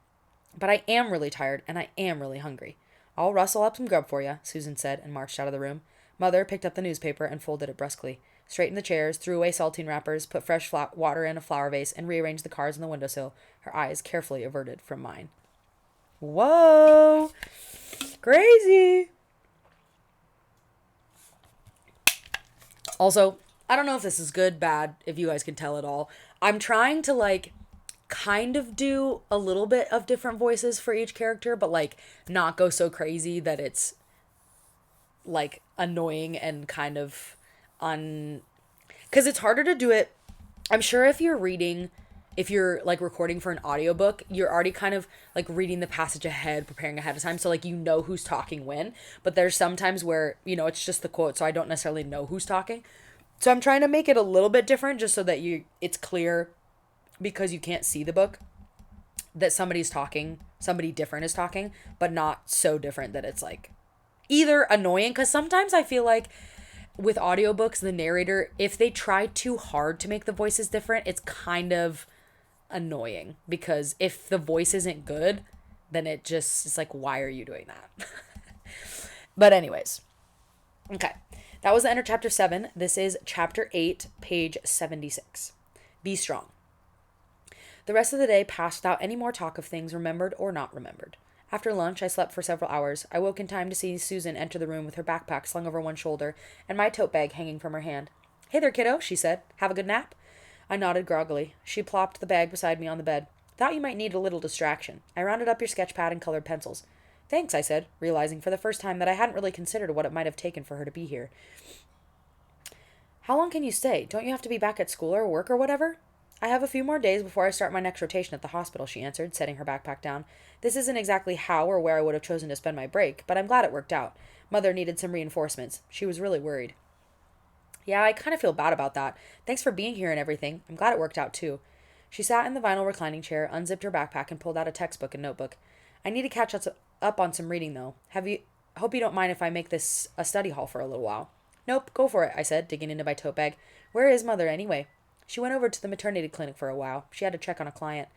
But I am really tired, and I am really hungry. I'll rustle up some grub for you, Susan said, and marched out of the room. Mother picked up the newspaper and folded it brusquely, straightened the chairs, threw away saltine wrappers, put fresh water in a flower vase, and rearranged the cards on the windowsill, her eyes carefully averted from mine. Whoa! Crazy! Also, I don't know if this is good, bad, if you guys can tell at all. I'm trying to, kind of do a little bit of different voices for each character, but not go so crazy that it's annoying and kind of because it's harder to do it. I'm sure if you're recording for an audiobook, you're already kind of reading the passage ahead, preparing ahead of time, so you know who's talking when. But there's sometimes where it's just the quote, so I don't necessarily know who's talking. So I'm trying to make it a little bit different just so that it's clear, because you can't see the book, that somebody different is talking, but not so different that it's either annoying, because sometimes I feel with audiobooks, the narrator, if they try too hard to make the voices different, it's kind of annoying, because if the voice isn't good, then it's why are you doing that? But anyways, okay, that was the end of chapter 7. This is chapter 8, page 76. Be strong. The rest of the day passed without any more talk of things remembered or not remembered. After lunch, I slept for several hours. I woke in time to see Susan enter the room with her backpack slung over one shoulder and my tote bag hanging from her hand. Hey there, kiddo, she said. Have a good nap? I nodded groggily. She plopped the bag beside me on the bed. Thought you might need a little distraction. I rounded up your sketch pad and colored pencils. Thanks, I said, realizing for the first time that I hadn't really considered what it might have taken for her to be here. How long can you stay? Don't you have to be back at school or work or whatever? I have a few more days before I start my next rotation at the hospital, she answered, setting her backpack down. This isn't exactly how or where I would have chosen to spend my break, but I'm glad it worked out. Mother needed some reinforcements. She was really worried. Yeah, I kind of feel bad about that. Thanks for being here and everything. I'm glad it worked out, too. She sat in the vinyl reclining chair, unzipped her backpack, and pulled out a textbook and notebook. I need to catch up on some reading, though. Hope you don't mind if I make this a study hall for a little while. Nope, go for it, I said, digging into my tote bag. Where is Mother, anyway? She went over to the maternity clinic for a while. She had to check on a client.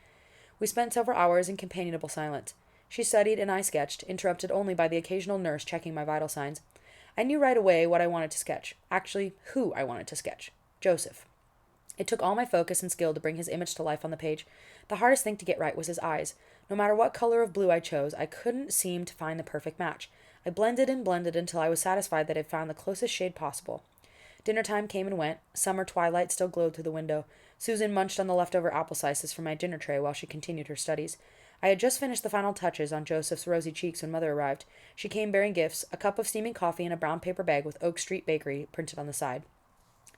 We spent several hours in companionable silence. She studied and I sketched, interrupted only by the occasional nurse checking my vital signs. I knew right away what I wanted to sketch. Actually, who I wanted to sketch. Joseph. It took all my focus and skill to bring his image to life on the page. The hardest thing to get right was his eyes. No matter what color of blue I chose, I couldn't seem to find the perfect match. I blended and blended until I was satisfied that I'd found the closest shade possible. Dinner time came and went. Summer twilight still glowed through the window. Susan munched on the leftover apple slices from my dinner tray while she continued her studies. I had just finished the final touches on Joseph's rosy cheeks when Mother arrived. She came bearing gifts, a cup of steaming coffee and a brown paper bag with Oak Street Bakery printed on the side.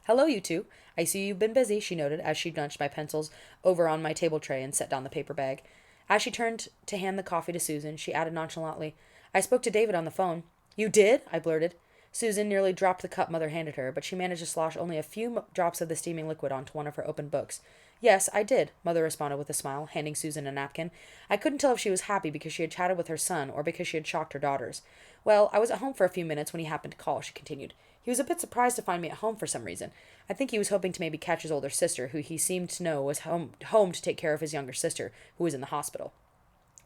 Hello, you two. I see you've been busy, she noted as she nudged my pencils over on my table tray and set down the paper bag. As she turned to hand the coffee to Susan, she added nonchalantly, I spoke to David on the phone. You did? I blurted. Susan nearly dropped the cup Mother handed her, but she managed to slosh only a few drops of the steaming liquid onto one of her open books. Yes, I did, Mother responded with a smile, handing Susan a napkin. I couldn't tell if she was happy because she had chatted with her son or because she had shocked her daughters. Well, I was at home for a few minutes when he happened to call, she continued. He was a bit surprised to find me at home for some reason. I think he was hoping to maybe catch his older sister, who he seemed to know was home to take care of his younger sister, who was in the hospital.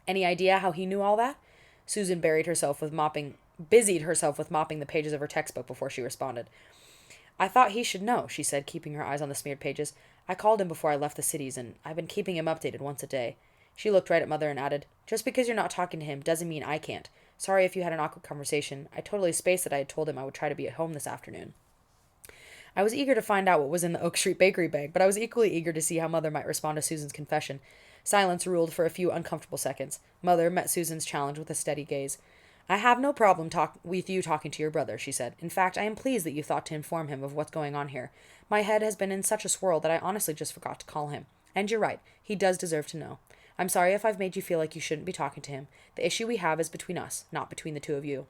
Any idea how he knew all that? Susan busied herself with mopping the pages of her textbook before she responded. I thought he should know, she said, keeping her eyes on the smeared pages. I called him before I left the cities, and I've been keeping him updated once a day. She looked right at Mother and added, Just because you're not talking to him doesn't mean I can't. Sorry if you had an awkward conversation. I totally spaced that I had told him I would try to be at home this afternoon. I was eager to find out what was in the Oak Street Bakery bag, but I was equally eager to see how Mother might respond to Susan's confession. Silence ruled for a few uncomfortable seconds. Mother met Susan's challenge with a steady gaze. I have no problem with you talking to your brother, she said. In fact, I am pleased that you thought to inform him of what's going on here. My head has been in such a swirl that I honestly just forgot to call him. And you're right. He does deserve to know. I'm sorry if I've made you feel like you shouldn't be talking to him. The issue we have is between us, not between the two of you.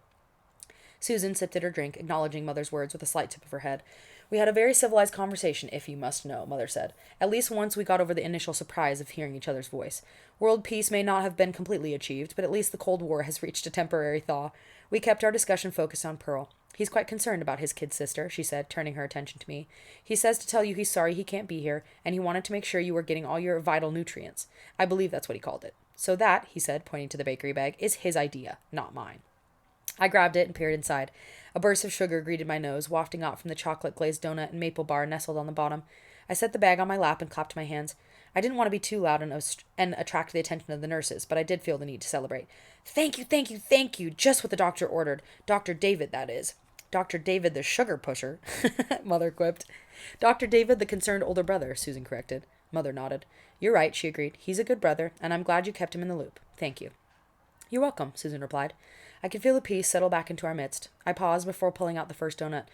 Susan sipped at her drink, acknowledging Mother's words with a slight tip of her head. We had a very civilized conversation, if you must know, Mother said. At least once we got over the initial surprise of hearing each other's voice. World peace may not have been completely achieved, but at least the Cold War has reached a temporary thaw. We kept our discussion focused on Pearl. He's quite concerned about his kid sister, she said, turning her attention to me. He says to tell you he's sorry he can't be here, and he wanted to make sure you were getting all your vital nutrients. I believe that's what he called it. So that, he said, pointing to the bakery bag, is his idea, not mine. I grabbed it and peered inside. A burst of sugar greeted my nose, wafting out from the chocolate-glazed donut and maple bar nestled on the bottom. I set the bag on my lap and clapped my hands. I didn't want to be too loud and attract the attention of the nurses, but I did feel the need to celebrate. Thank you, thank you, thank you, just what the doctor ordered. Dr. David, that is. Dr. David, the sugar pusher, Mother quipped. Dr. David, the concerned older brother, Susan corrected. Mother nodded. You're right, she agreed. He's a good brother, and I'm glad you kept him in the loop. Thank you. You're welcome, Susan replied. I could feel the peace settle back into our midst. I paused before pulling out the first donut.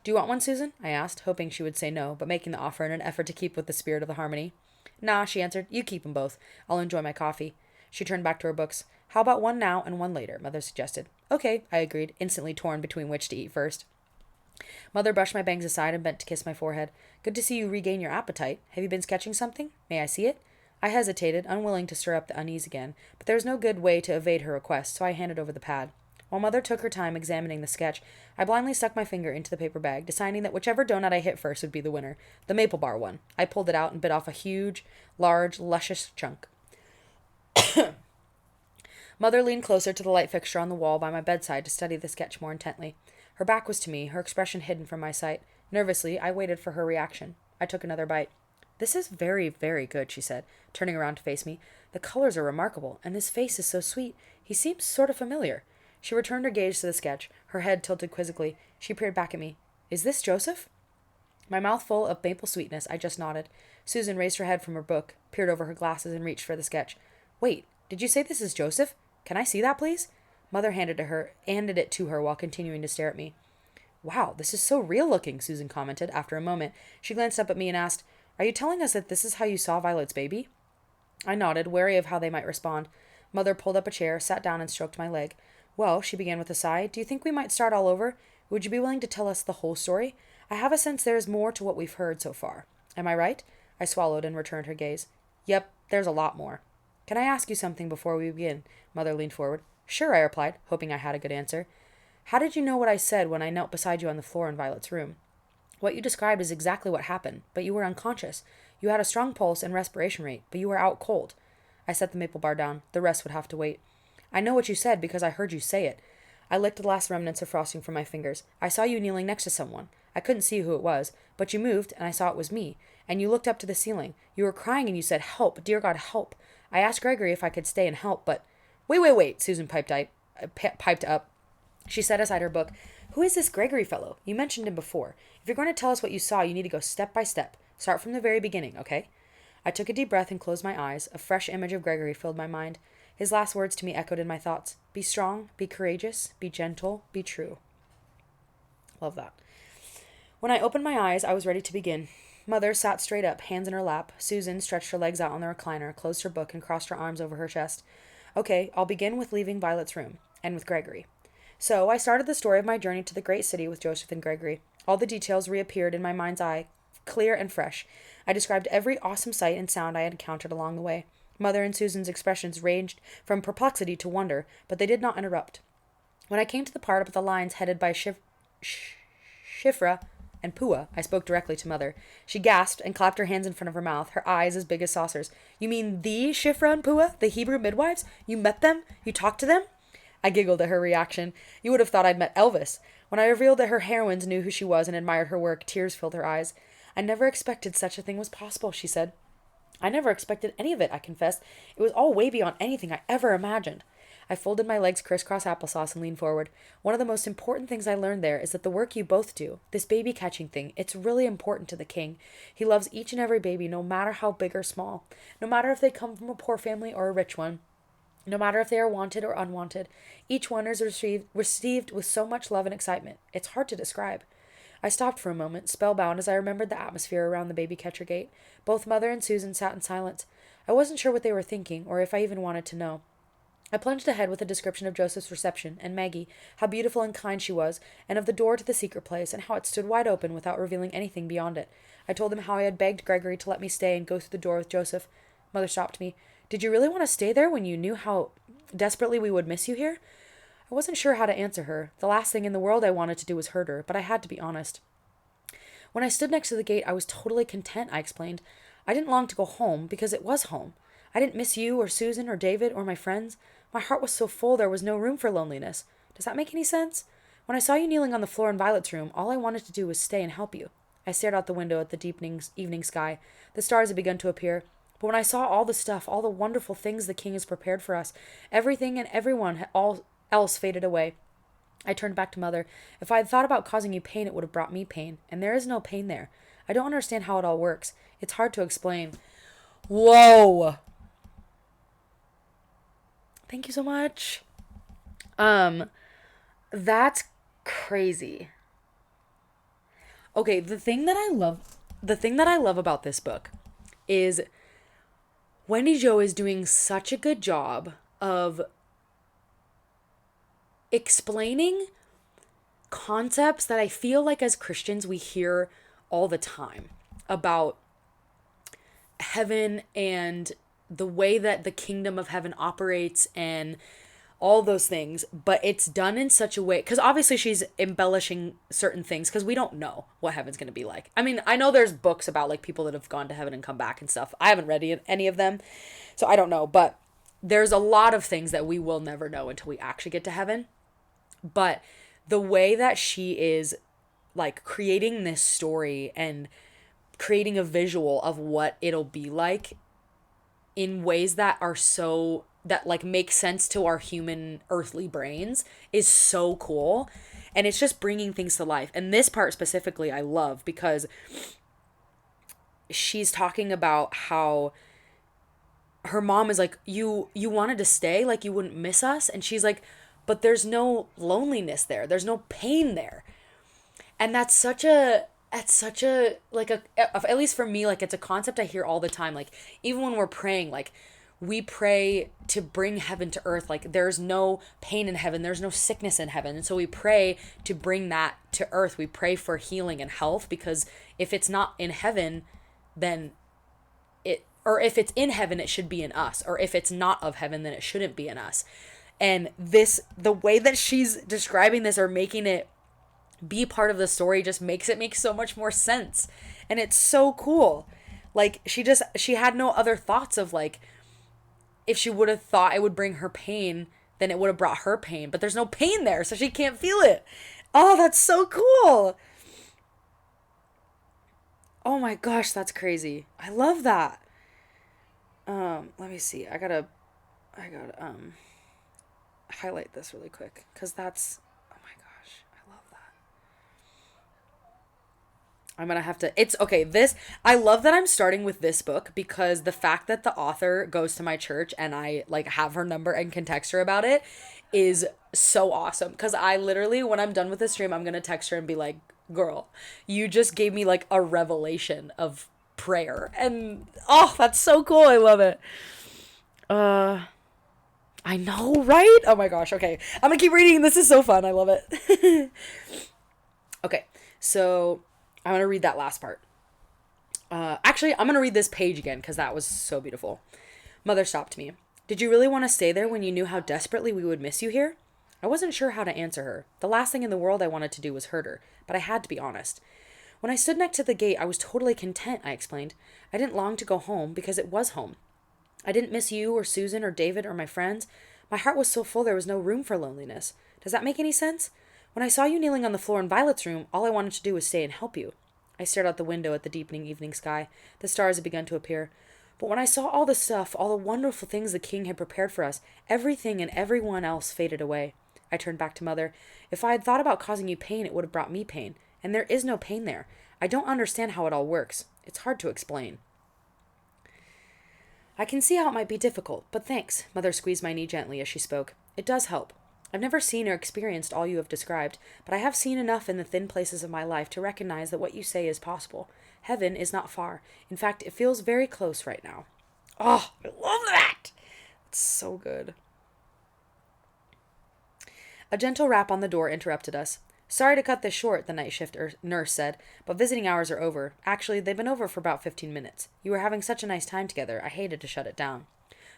Do you want one, Susan? I asked, hoping she would say no, but making the offer in an effort to keep with the spirit of the harmony. Nah, she answered. You keep 'em both. I'll enjoy my coffee. She turned back to her books. How about one now and one later? Mother suggested. Okay, I agreed, instantly torn between which to eat first. Mother brushed my bangs aside and bent to kiss my forehead. Good to see you regain your appetite. Have you been sketching something? May I see it? I hesitated, unwilling to stir up the unease again, but there was no good way to evade her request, so I handed over the pad. While Mother took her time examining the sketch, I blindly stuck my finger into the paper bag, deciding that whichever donut I hit first would be the winner, the maple bar one. I pulled it out and bit off a huge, large, luscious chunk. Mother leaned closer to the light fixture on the wall by my bedside to study the sketch more intently. Her back was to me, her expression hidden from my sight. Nervously, I waited for her reaction. I took another bite. This is very, very good, she said, turning around to face me. The colors are remarkable, and his face is so sweet. He seems sort of familiar. She returned her gaze to the sketch, her head tilted quizzically. She peered back at me. Is this Joseph? My mouth full of maple sweetness, I just nodded. Susan raised her head from her book, peered over her glasses, and reached for the sketch. Wait, did you say this is Joseph? Can I see that, please? Mother handed it to her while continuing to stare at me. Wow, this is so real-looking, Susan commented. After a moment, she glanced up at me and asked, Are you telling us that this is how you saw Violet's baby? I nodded, wary of how they might respond. Mother pulled up a chair, sat down, and stroked my leg. Well, she began with a sigh, do you think we might start all over? Would you be willing to tell us the whole story? I have a sense there is more to what we've heard so far. Am I right? I swallowed and returned her gaze. Yep, there's a lot more. Can I ask you something before we begin? Mother leaned forward. Sure, I replied, hoping I had a good answer. How did you know what I said when I knelt beside you on the floor in Violet's room? What you described is exactly what happened, but you were unconscious. You had a strong pulse and respiration rate, but you were out cold. I set the maple bar down. The rest would have to wait. I know what you said because I heard you say it. I licked the last remnants of frosting from my fingers. I saw you kneeling next to someone. I couldn't see who it was, but you moved, and I saw it was me. And you looked up to the ceiling. You were crying, and you said, Help, dear God, help. I asked Gregory if I could stay and help, but... Wait, Susan piped up. She set aside her book. Who is this Gregory fellow? You mentioned him before. If you're going to tell us what you saw, you need to go step by step. Start from the very beginning, okay? I took a deep breath and closed my eyes. A fresh image of Gregory filled my mind. His last words to me echoed in my thoughts. Be strong, be courageous, be gentle, be true. Love that. When I opened my eyes, I was ready to begin. Mother sat straight up, hands in her lap. Susan stretched her legs out on the recliner, closed her book, and crossed her arms over her chest. Okay, I'll begin with leaving Violet's room, and with Gregory. So I started the story of my journey to the great city with Joseph and Gregory. All the details reappeared in my mind's eye, clear and fresh. I described every awesome sight and sound I had encountered along the way. Mother and Susan's expressions ranged from perplexity to wonder, but they did not interrupt. When I came to the part about the lines headed by Shifra and Pua, I spoke directly to Mother. She gasped and clapped her hands in front of her mouth, her eyes as big as saucers. You mean the Shifra and Pua, the Hebrew midwives? You met them? You talked to them? I giggled at her reaction. You would have thought I'd met Elvis. When I revealed that her heroines knew who she was and admired her work, tears filled her eyes. I never expected such a thing was possible, she said. I never expected any of it, I confessed. It was all way beyond anything I ever imagined. I folded my legs crisscross applesauce and leaned forward. One of the most important things I learned there is that the work you both do, this baby catching thing, it's really important to the king. He loves each and every baby, no matter how big or small. No matter if they come from a poor family or a rich one. No matter if they are wanted or unwanted. Each one is received with so much love and excitement. It's hard to describe. I stopped for a moment, spellbound, as I remembered the atmosphere around the baby catcher gate. Both Mother and Susan sat in silence. I wasn't sure what they were thinking, or if I even wanted to know. I plunged ahead with a description of Joseph's reception, and Maggie, how beautiful and kind she was, and of the door to the secret place, and how it stood wide open without revealing anything beyond it. I told them how I had begged Gregory to let me stay and go through the door with Joseph. Mother stopped me. Did you really want to stay there when you knew how desperately we would miss you here? I wasn't sure how to answer her. The last thing in the world I wanted to do was hurt her, but I had to be honest. When I stood next to the gate, I was totally content, I explained. I didn't long to go home, because it was home. I didn't miss you or Susan or David or my friends. My heart was so full there was no room for loneliness. Does that make any sense? When I saw you kneeling on the floor in Violet's room, all I wanted to do was stay and help you. I stared out the window at the deepening evening sky. The stars had begun to appear. But when I saw all the stuff, all the wonderful things the king has prepared for us, everything and everyone all else faded away. I turned back to Mother. If I had thought about causing you pain, it would have brought me pain. And there is no pain there. I don't understand how it all works. It's hard to explain. Whoa! Thank you so much. That's crazy. Okay, the thing that I love about this book is Wendy Jo is doing such a good job of explaining concepts that I feel like as Christians we hear all the time about heaven and the way that the kingdom of heaven operates and all those things, but it's done in such a way, because obviously she's embellishing certain things because we don't know what heaven's going to be like. I mean, I know there's books about like people that have gone to heaven and come back and stuff. I haven't read any of them, so I don't know, but there's a lot of things that we will never know until we actually get to heaven. But the way that she is like creating this story and creating a visual of what it'll be like in ways that are so that like make sense to our human earthly brains is so cool. And it's just bringing things to life. And this part specifically I love because she's talking about how her mom is like, you wanted to stay, like you wouldn't miss us. And she's like, but there's no loneliness there, there's no pain there. And that's such a like a, at least for me, like it's a concept I hear all the time. Like even when we're praying, like we pray to bring heaven to earth. Like there's no pain in heaven, there's no sickness in heaven, and so we pray to bring that to earth. We pray for healing and health, because if it's not in heaven, then or if it's in heaven, it should be in us, or if it's not of heaven, then it shouldn't be in us. And the way that she's describing this or making it be part of the story just makes it make so much more sense. And it's so cool. Like she had no other thoughts of like, if she would have thought it would bring her pain, then it would have brought her pain. But there's no pain there, so she can't feel it. Oh, that's so cool. Oh my gosh, that's crazy. I love that. Let me see. I gotta highlight this really quick, because that's, oh my gosh, I love that. I'm gonna have to, it's okay, I love that I'm starting with this book, because the fact that the author goes to my church and I like have her number and can text her about it is so awesome. Because I literally, when I'm done with this stream, I'm gonna text her and be like, girl, you just gave me like a revelation of prayer. And oh, that's so cool. I love it. I know, right? Oh my gosh. Okay, I'm gonna keep reading. This is so fun. I love it. Okay, so I'm gonna read that last part. Actually, I'm gonna read this page again because that was so beautiful. Mother stopped me. Did you really want to stay there when you knew how desperately we would miss you here? I wasn't sure how to answer her. The last thing in the world I wanted to do was hurt her, but I had to be honest. When I stood next to the gate, I was totally content, I explained. I didn't long to go home because it was home. I didn't miss you or Susan or David or my friends. My heart was so full there was no room for loneliness. Does that make any sense? When I saw you kneeling on the floor in Violet's room, all I wanted to do was stay and help you. I stared out the window at the deepening evening sky. The stars had begun to appear. But when I saw all the stuff, all the wonderful things the king had prepared for us, everything and everyone else faded away. I turned back to Mother. If I had thought about causing you pain, it would have brought me pain. And there is no pain there. I don't understand how it all works. It's hard to explain. I can see how it might be difficult, but thanks. Mother squeezed my knee gently as she spoke. It does help. I've never seen or experienced all you have described, but I have seen enough in the thin places of my life to recognize that what you say is possible. Heaven is not far. In fact, it feels very close right now. Oh, I love that. It's so good. A gentle rap on the door interrupted us. Sorry to cut this short, the night shift nurse said, but visiting hours are over. Actually, they've been over for about 15 minutes. You were having such a nice time together, I hated to shut it down.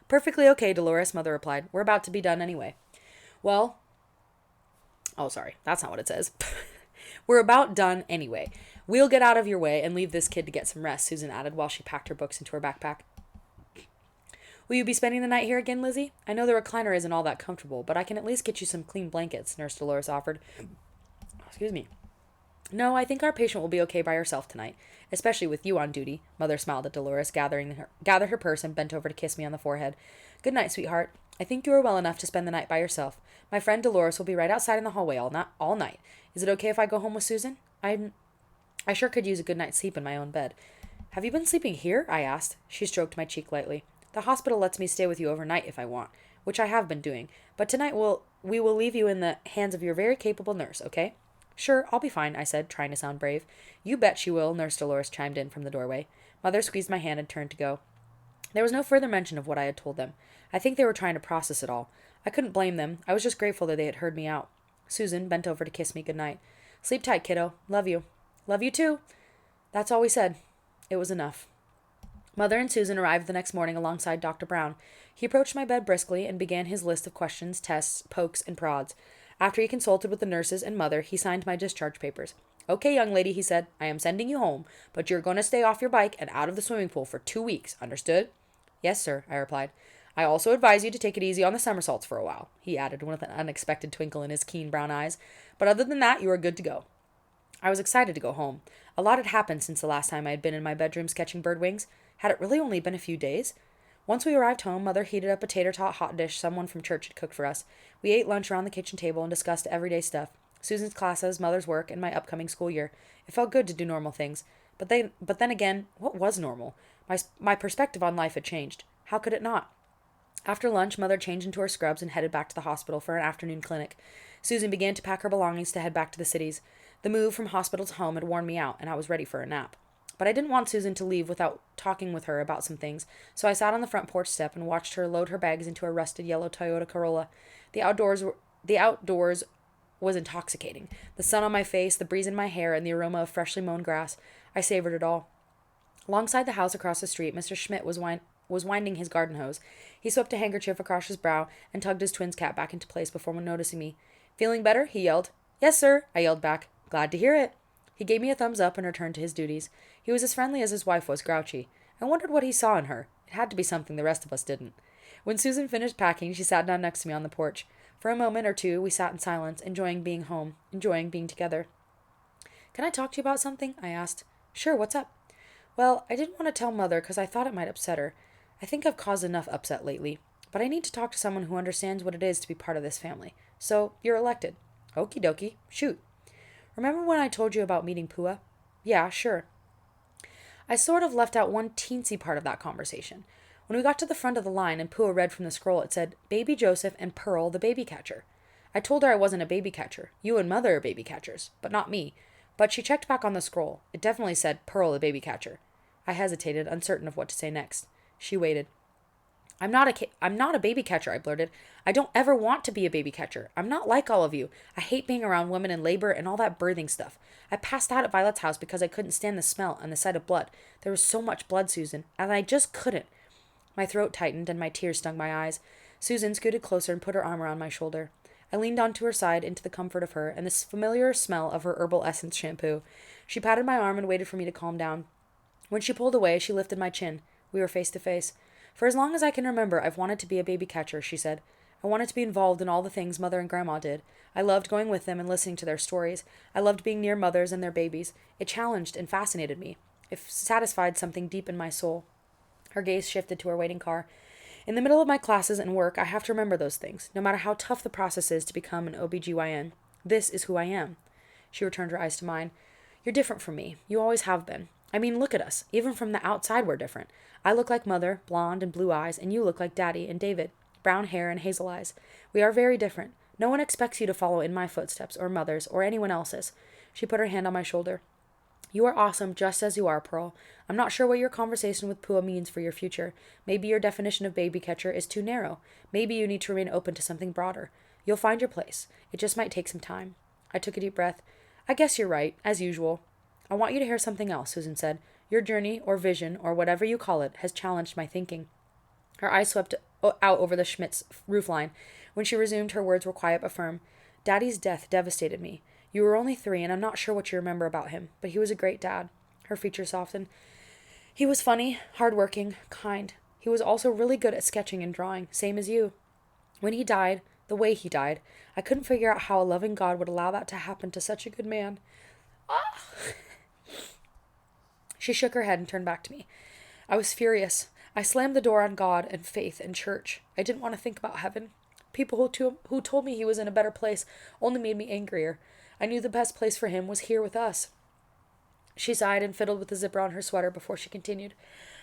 Perfectly okay, Dolores, Mother replied. We're about to be done anyway. Well, oh, sorry, that's not what it says. We're about done anyway. We'll get out of your way and leave this kid to get some rest, Susan added while she packed her books into her backpack. Will you be spending the night here again, Lizzie? I know the recliner isn't all that comfortable, but I can at least get you some clean blankets, Nurse Dolores offered. Excuse me. No, I think our patient will be okay by herself tonight, especially with you on duty. Mother smiled at Dolores, gathered her purse and bent over to kiss me on the forehead. Good night, sweetheart. I think you are well enough to spend the night by yourself. My friend Dolores will be right outside in the hallway all night. Is it okay if I go home with Susan? I sure could use a good night's sleep in my own bed. Have you been sleeping here? I asked. She stroked my cheek lightly. The hospital lets me stay with you overnight if I want, which I have been doing, but tonight we will leave you in the hands of your very capable nurse, okay? Sure, I'll be fine, I said, trying to sound brave. You bet she will, Nurse Dolores chimed in from the doorway. Mother squeezed my hand and turned to go. There was no further mention of what I had told them. I think they were trying to process it all. I couldn't blame them. I was just grateful that they had heard me out. Susan bent over to kiss me goodnight. Sleep tight, kiddo. Love you. Love you too. That's all we said. It was enough. Mother and Susan arrived the next morning alongside Dr. Brown. He approached my bed briskly and began his list of questions, tests, pokes, and prods. After he consulted with the nurses and Mother, he signed my discharge papers. Okay, young lady, he said, I am sending you home, but you're going to stay off your bike and out of the swimming pool for 2 weeks. Understood? Yes, sir, I replied. I also advise you to take it easy on the somersaults for a while, he added with an unexpected twinkle in his keen brown eyes. But other than that, you are good to go. I was excited to go home. A lot had happened since the last time I had been in my bedroom sketching bird wings. Had it really only been a few days? Once we arrived home, Mother heated up a tater-tot hot dish someone from church had cooked for us. We ate lunch around the kitchen table and discussed everyday stuff. Susan's classes, Mother's work, and my upcoming school year. It felt good to do normal things. But then again, what was normal? My perspective on life had changed. How could it not? After lunch, Mother changed into her scrubs and headed back to the hospital for an afternoon clinic. Susan began to pack her belongings to head back to the cities. The move from hospital to home had worn me out, and I was ready for a nap. But I didn't want Susan to leave without talking with her about some things, so I sat on the front porch step and watched her load her bags into a rusted yellow Toyota Corolla. The outdoors was intoxicating. The sun on my face, the breeze in my hair, and the aroma of freshly mown grass. I savored it all. Alongside the house across the street, Mr. Schmidt was winding his garden hose. He swept a handkerchief across his brow and tugged his twin's cap back into place before noticing me. Feeling better? He yelled. Yes, sir, I yelled back. Glad to hear it. He gave me a thumbs up and returned to his duties. He was as friendly as his wife was grouchy. I wondered what he saw in her. It had to be something the rest of us didn't. When Susan finished packing, she sat down next to me on the porch. For a moment or two, we sat in silence, enjoying being home, enjoying being together. Can I talk to you about something? I asked. Sure, what's up? Well, I didn't want to tell Mother because I thought it might upset her. I think I've caused enough upset lately, but I need to talk to someone who understands what it is to be part of this family. So, you're elected. Okie dokie. Shoot. Remember when I told you about meeting Pua? Yeah, sure. I sort of left out one teensy part of that conversation. When we got to the front of the line and Pua read from the scroll, it said, Baby Joseph and Pearl the baby catcher. I told her I wasn't a baby catcher. You and Mother are baby catchers, but not me. But she checked back on the scroll. It definitely said Pearl the baby catcher. I hesitated, uncertain of what to say next. She waited. I'm not a baby catcher, I blurted. I don't ever want to be a baby catcher. I'm not like all of you. I hate being around women in labor and all that birthing stuff. I passed out at Violet's house because I couldn't stand the smell and the sight of blood. There was so much blood, Susan, and I just couldn't. My throat tightened and my tears stung my eyes. Susan scooted closer and put her arm around my shoulder. I leaned onto her side into the comfort of her and the familiar smell of her herbal essence shampoo. She patted my arm and waited for me to calm down. When she pulled away, she lifted my chin. We were face to face. For as long as I can remember, I've wanted to be a baby catcher, she said. I wanted to be involved in all the things Mother and Grandma did. I loved going with them and listening to their stories. I loved being near mothers and their babies. It challenged and fascinated me. It satisfied something deep in my soul. Her gaze shifted to her waiting car. In the middle of my classes and work, I have to remember those things, no matter how tough the process is to become an OBGYN. This is who I am. She returned her eyes to mine. You're different from me. You always have been. I mean, look at us. Even from the outside, we're different. I look like Mother, blonde and blue eyes, and you look like Daddy and David, brown hair and hazel eyes. We are very different. No one expects you to follow in my footsteps or Mother's or anyone else's. She put her hand on my shoulder. You are awesome just as you are, Pearl. I'm not sure what your conversation with Pua means for your future. Maybe your definition of baby catcher is too narrow. Maybe you need to remain open to something broader. You'll find your place. It just might take some time. I took a deep breath. I guess you're right, as usual. I want you to hear something else, Susan said. Your journey, or vision, or whatever you call it, has challenged my thinking. Her eyes swept out over the Schmidt's roofline. When she resumed, her words were quiet but firm. Daddy's death devastated me. You were only 3, and I'm not sure what you remember about him, but he was a great dad. Her features softened. He was funny, hard-working, kind. He was also really good at sketching and drawing, same as you. When he died, the way he died, I couldn't figure out how a loving God would allow that to happen to such a good man. Ah! She shook her head and turned back to me. I was furious. I slammed the door on God and faith and church. I didn't want to think about heaven. People who told me he was in a better place only made me angrier. I knew the best place for him was here with us. She sighed and fiddled with the zipper on her sweater before she continued.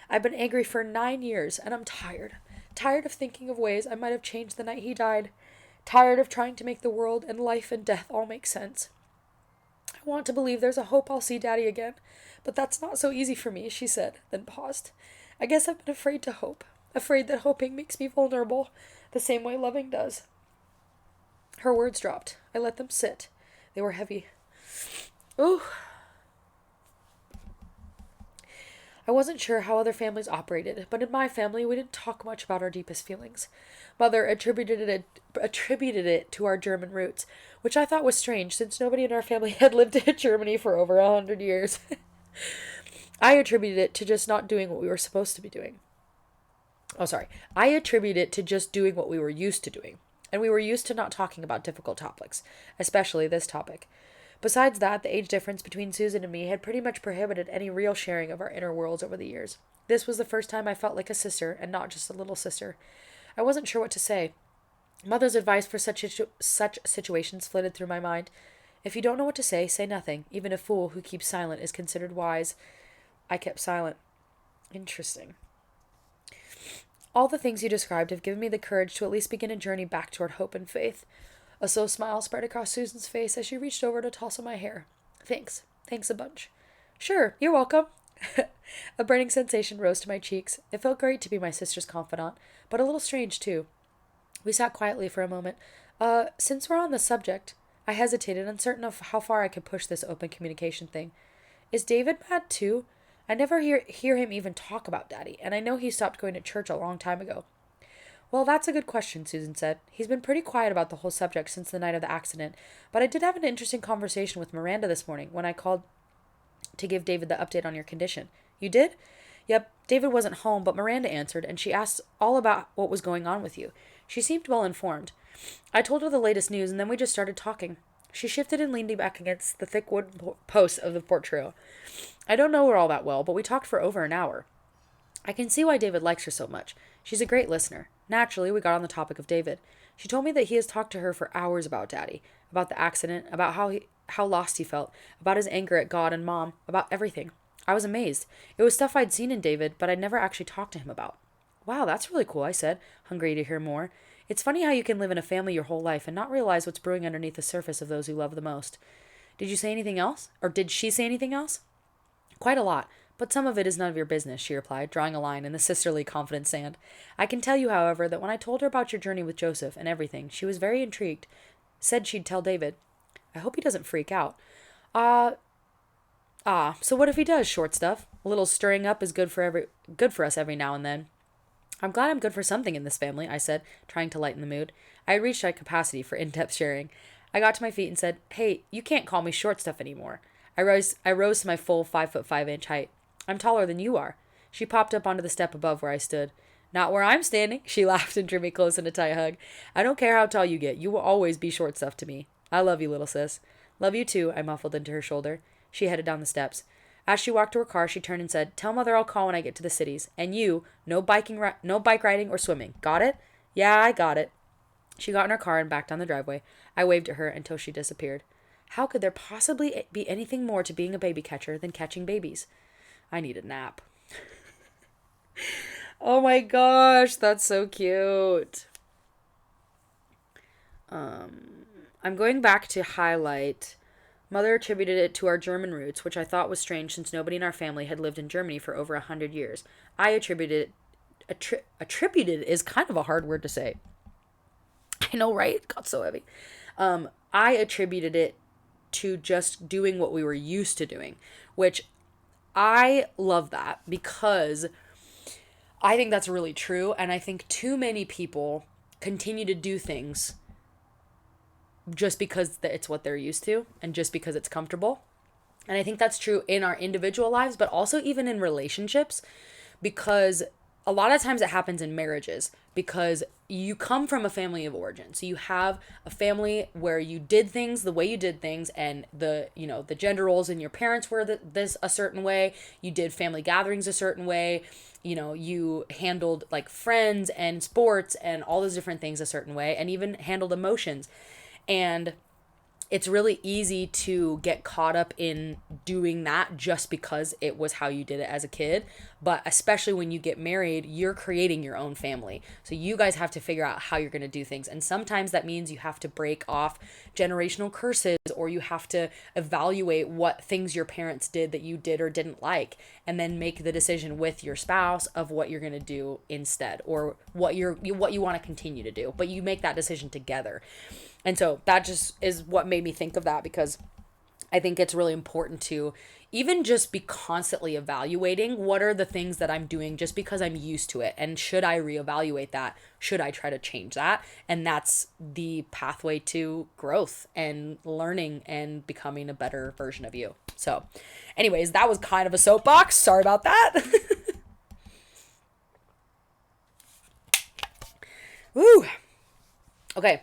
I've been angry for 9 years, and I'm tired. Tired of thinking of ways I might have changed the night he died. Tired of trying to make the world and life and death all make sense. I want to believe there's a hope I'll see Daddy again, but that's not so easy for me, she said, then paused. I guess I've been afraid to hope. Afraid that hoping makes me vulnerable, the same way loving does. Her words dropped. I let them sit. They were heavy. Ooh. I wasn't sure how other families operated, but in my family we didn't talk much about our deepest feelings. Mother attributed it to our German roots, which I thought was strange since nobody in our family had lived in Germany for over 100 years. I attributed it to just not doing what we were supposed to be doing. I attribute it to just doing what we were used to doing. And we were used to not talking about difficult topics, especially this topic. Besides that, the age difference between Susan and me had pretty much prohibited any real sharing of our inner worlds over the years. This was the first time I felt like a sister and not just a little sister. I wasn't sure what to say. Mother's advice for such situations flitted through my mind. If you don't know what to say nothing. Even a fool who keeps silent is considered wise. I kept silent. Interesting. All the things you described have given me the courage to at least begin a journey back toward hope and faith. A slow smile spread across Susan's face as she reached over to toss on my hair. Thanks. Thanks a bunch. Sure, you're welcome. A burning sensation rose to my cheeks. It felt great to be my sister's confidant, but a little strange, too. We sat quietly for a moment. Since we're on the subject, I hesitated, uncertain of how far I could push this open communication thing. Is David mad, too? I never hear him even talk about Daddy, and I know he stopped going to church a long time ago. Well, that's a good question, Susan said. He's been pretty quiet about the whole subject since the night of the accident, but I did have an interesting conversation with Miranda this morning when I called to give David the update on your condition. You did? Yep, David wasn't home, but Miranda answered, and she asked all about what was going on with you. She seemed well informed. I told her the latest news, and then we just started talking. She shifted and leaned back against the thick wooden posts of the portico. I don't know her all that well, but we talked for over an hour. I can see why David likes her so much. She's a great listener. Naturally, we got on the topic of David. She told me that he has talked to her for hours about Daddy, about the accident, about how lost he felt, about his anger at God and Mom, about everything. I was amazed. It was stuff I'd seen in David, but I'd never actually talked to him about. Wow, that's really cool, I said, hungry to hear more. It's funny how you can live in a family your whole life and not realize what's brewing underneath the surface of those you love the most. Did you say anything else? Or did she say anything else? Quite a lot, but some of it is none of your business, she replied, drawing a line in the sisterly confident sand. I can tell you, however, that when I told her about your journey with Joseph and everything, she was very intrigued. Said she'd tell David. I hope he doesn't freak out. So what if he does, short stuff? A little stirring up is good for us every now and then. I'm glad I'm good for something in this family, I said, trying to lighten the mood. I had reached my capacity for in-depth sharing. I got to my feet and said, Hey, you can't call me short stuff anymore. I rose to my full 5'5" height. I'm taller than you are. She popped up onto the step above where I stood. Not where I'm standing, she laughed and drew me close in a tight hug. I don't care how tall you get. You will always be short stuff to me. I love you, little sis. Love you too, I muffled into her shoulder. She headed down the steps. As she walked to her car, she turned and said, Tell Mother I'll call when I get to the cities. And you, no bike riding or swimming. Got it? Yeah, I got it. She got in her car and backed down the driveway. I waved at her until she disappeared. How could there possibly be anything more to being a baby catcher than catching babies? I need a nap. Oh my gosh, that's so cute. I'm going back to highlight Mother attributed it to our German roots, which I thought was strange since nobody in our family had lived in Germany for over 100 years. I attributed is kind of a hard word to say. I know, right? It got so heavy. I attributed it to just doing what we were used to doing, which I love that because I think that's really true. And I think too many people continue to do things just because it's what they're used to and just because it's comfortable. And I think that's true in our individual lives, but also even in relationships, because a lot of times it happens in marriages because you come from a family of origin. So you have a family where you did things the way you did things, and the gender roles in your parents were this a certain way. You did family gatherings a certain way. You handled like friends and sports and all those different things a certain way, and even handled emotions. And it's really easy to get caught up in doing that just because it was how you did it as a kid. But especially when you get married, you're creating your own family. So you guys have to figure out how you're going to do things. And sometimes that means you have to break off generational curses, or you have to evaluate what things your parents did that you did or didn't like, and then make the decision with your spouse of what you're going to do instead, or what you want to continue to do. But you make that decision together. And so that just is what made me think of that, because I think it's really important to even just be constantly evaluating what are the things that I'm doing just because I'm used to it. And should I reevaluate that? Should I try to change that? And that's the pathway to growth and learning and becoming a better version of you. So anyways, that was kind of a soapbox. Sorry about that. Woo. Okay.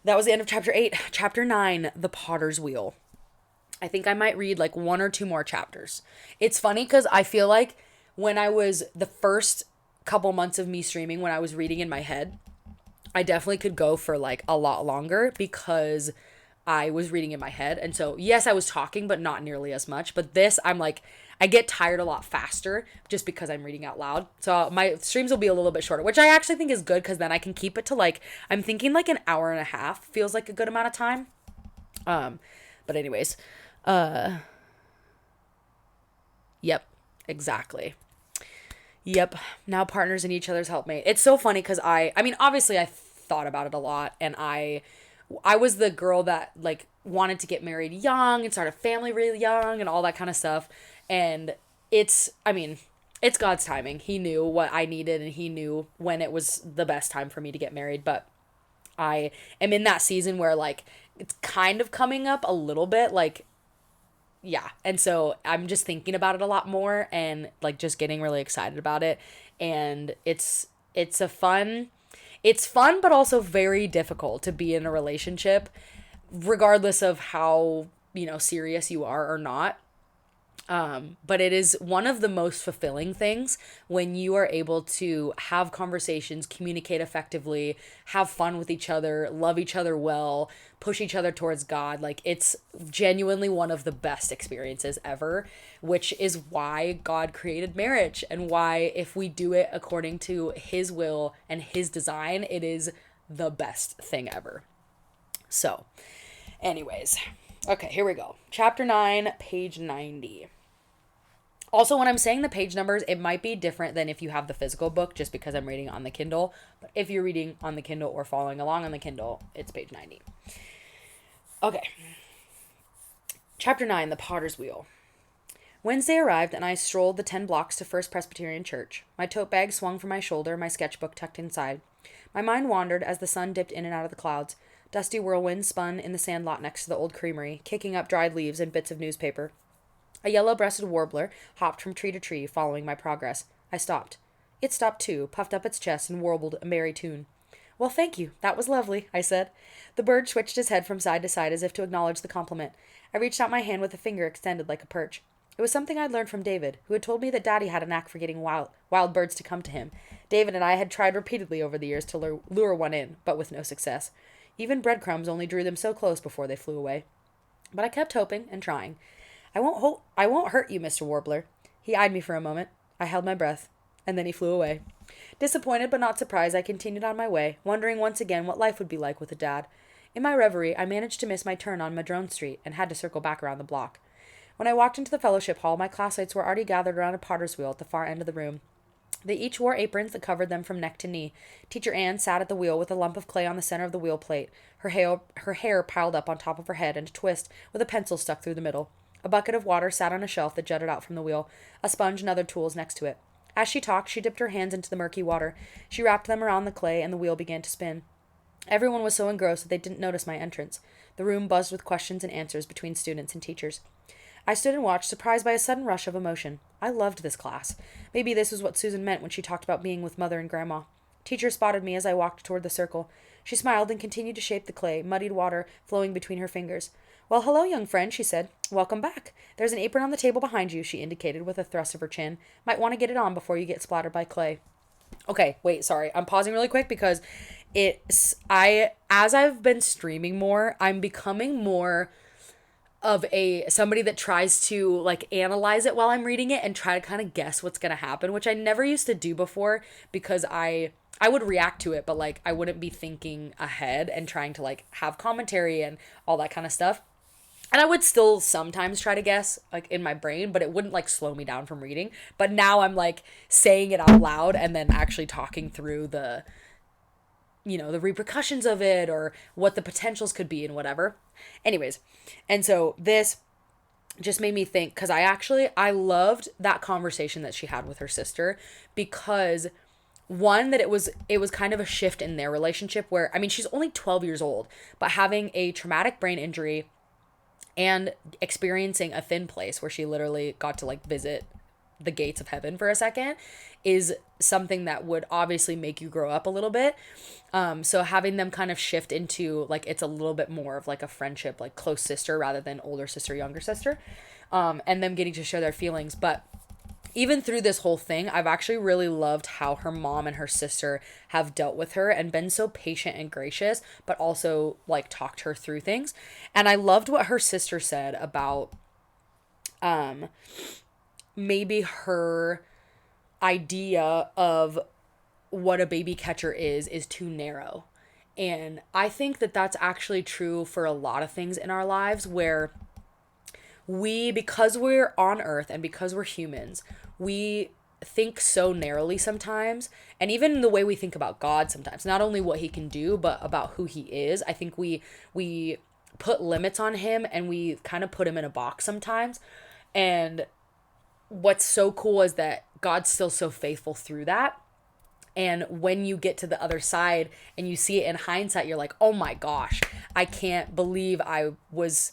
That was the end of chapter 8. Chapter 9, The Potter's Wheel. I think I might read like one or two more chapters. It's funny because I feel like when I was the first couple months of me streaming, when I was reading in my head, I definitely could go for like a lot longer because I was reading in my head. And so, yes, I was talking, but not nearly as much. But this, I'm like, I get tired a lot faster just because I'm reading out loud. So my streams will be a little bit shorter, which I actually think is good because then I can keep it to like, I'm thinking like an hour and a half feels like a good amount of time. But anyways, yep, exactly. Yep. Now partners in each other's helpmate. It's so funny because I mean, obviously I thought about it a lot, and I was the girl that like wanted to get married young and start a family really young and all that kind of stuff. And it's God's timing. He knew what I needed, and he knew when it was the best time for me to get married. But I am in that season where like it's kind of coming up a little bit, like, yeah. And so I'm just thinking about it a lot more and like just getting really excited about it. And it's fun, but also very difficult to be in a relationship, regardless of how, serious you are or not. But it is one of the most fulfilling things when you are able to have conversations, communicate effectively, have fun with each other, love each other well, push each other towards God. Like, it's genuinely one of the best experiences ever, which is why God created marriage, and why if we do it according to his will and his design, it is the best thing ever. So, anyways, okay, here we go. Chapter 9, page 90. Also, when I'm saying the page numbers, it might be different than if you have the physical book, just because I'm reading on the Kindle. But if you're reading on the Kindle or following along on the Kindle, it's page 90. Okay. Chapter 9, The Potter's Wheel. Wednesday arrived, and I strolled the 10 blocks to First Presbyterian Church. My tote bag swung from my shoulder, my sketchbook tucked inside. My mind wandered as the sun dipped in and out of the clouds. Dusty whirlwinds spun in the sandlot next to the old creamery, kicking up dried leaves and bits of newspaper. A yellow-breasted warbler hopped from tree to tree, following my progress. I stopped. It stopped too, puffed up its chest, and warbled a merry tune. "Well, thank you. That was lovely," I said. The bird switched his head from side to side as if to acknowledge the compliment. I reached out my hand with a finger extended like a perch. It was something I'd learned from David, who had told me that Daddy had a knack for getting wild birds to come to him. David and I had tried repeatedly over the years to lure one in, but with no success. Even breadcrumbs only drew them so close before they flew away. But I kept hoping and trying. I won't hurt you, Mr. Warbler." He eyed me for a moment. I held my breath, and then he flew away. Disappointed but not surprised, I continued on my way, wondering once again what life would be like with a dad. In my reverie, I managed to miss my turn on Madrone Street and had to circle back around the block. When I walked into the fellowship hall, my classmates were already gathered around a potter's wheel at the far end of the room. They each wore aprons that covered them from neck to knee. Teacher Anne sat at the wheel with a lump of clay on the center of the wheel plate, her hair piled up on top of her head in a twist with a pencil stuck through the middle. A bucket of water sat on a shelf that jutted out from the wheel, a sponge and other tools next to it. As she talked, she dipped her hands into the murky water. She wrapped them around the clay, and the wheel began to spin. Everyone was so engrossed that they didn't notice my entrance. The room buzzed with questions and answers between students and teachers. I stood and watched, surprised by a sudden rush of emotion. I loved this class. Maybe this was what Susan meant when she talked about being with Mother and Grandma. Teacher spotted me as I walked toward the circle. She smiled and continued to shape the clay, muddied water flowing between her fingers. Well, hello, young friend, she said. Welcome back. There's an apron on the table behind you, she indicated with a thrust of her chin. Might want to get it on before you get splattered by clay. Okay, wait, sorry. I'm pausing really quick because as I've been streaming more, I'm becoming more of somebody that tries to like analyze it while I'm reading it and try to kind of guess what's going to happen, which I never used to do before because I would react to it, but like I wouldn't be thinking ahead and trying to like have commentary and all that kind of stuff. And I would still sometimes try to guess like in my brain, but it wouldn't like slow me down from reading. But now I'm like saying it out loud and then actually talking through the repercussions of it or what the potentials could be and whatever. Anyways, and so this just made me think, because I loved that conversation that she had with her sister, because one, that it was kind of a shift in their relationship where, I mean, she's only 12 years old, but having a traumatic brain injury and experiencing a thin place where she literally got to like visit the gates of heaven for a second is something that would obviously make you grow up a little bit. So having them kind of shift into like, it's a little bit more of like a friendship, like close sister rather than older sister, younger sister, and them getting to share their feelings. But even through this whole thing, I've actually really loved how her mom and her sister have dealt with her and been so patient and gracious, but also like talked her through things. And I loved what her sister said about, maybe her idea of what a baby catcher is too narrow. And I think that that's actually true for a lot of things in our lives where because we're on earth and because we're humans, we think so narrowly sometimes. And even the way we think about God sometimes, not only what he can do, but about who he is. I think we put limits on him and we kind of put him in a box sometimes. And what's so cool is that God's still so faithful through that. And when you get to the other side and you see it in hindsight, you're like, oh my gosh, I can't believe I was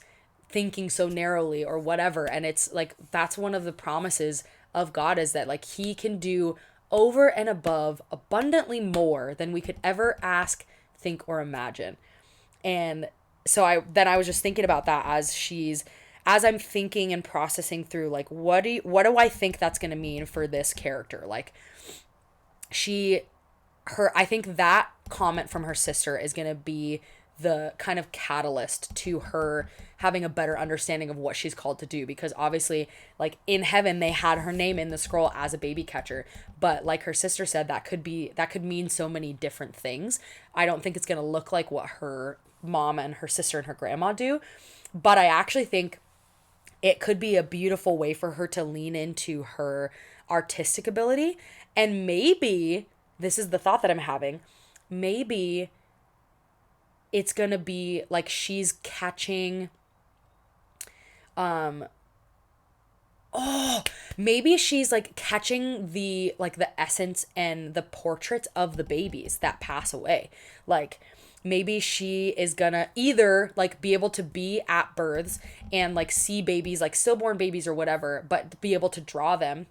thinking so narrowly or whatever. And it's like, that's one of the promises of God, is that like he can do over and above abundantly more than we could ever ask, think, or imagine. And so I was just thinking about that as I'm thinking and processing through, like, what do I think that's going to mean for this character? Like, I think that comment from her sister is going to be the kind of catalyst to her having a better understanding of what she's called to do, because obviously like in heaven they had her name in the scroll as a baby catcher, but like her sister said, that could mean so many different things. I don't think it's going to look like what her mom and her sister and her grandma do, but I actually think it could be a beautiful way for her to lean into her artistic ability. And maybe, this is the thought that I'm having, maybe it's going to be like she's catching, maybe she's like catching the essence and the portraits of the babies that pass away. Like, maybe she is gonna either like be able to be at births and like see babies, like stillborn babies or whatever, but be able to draw them.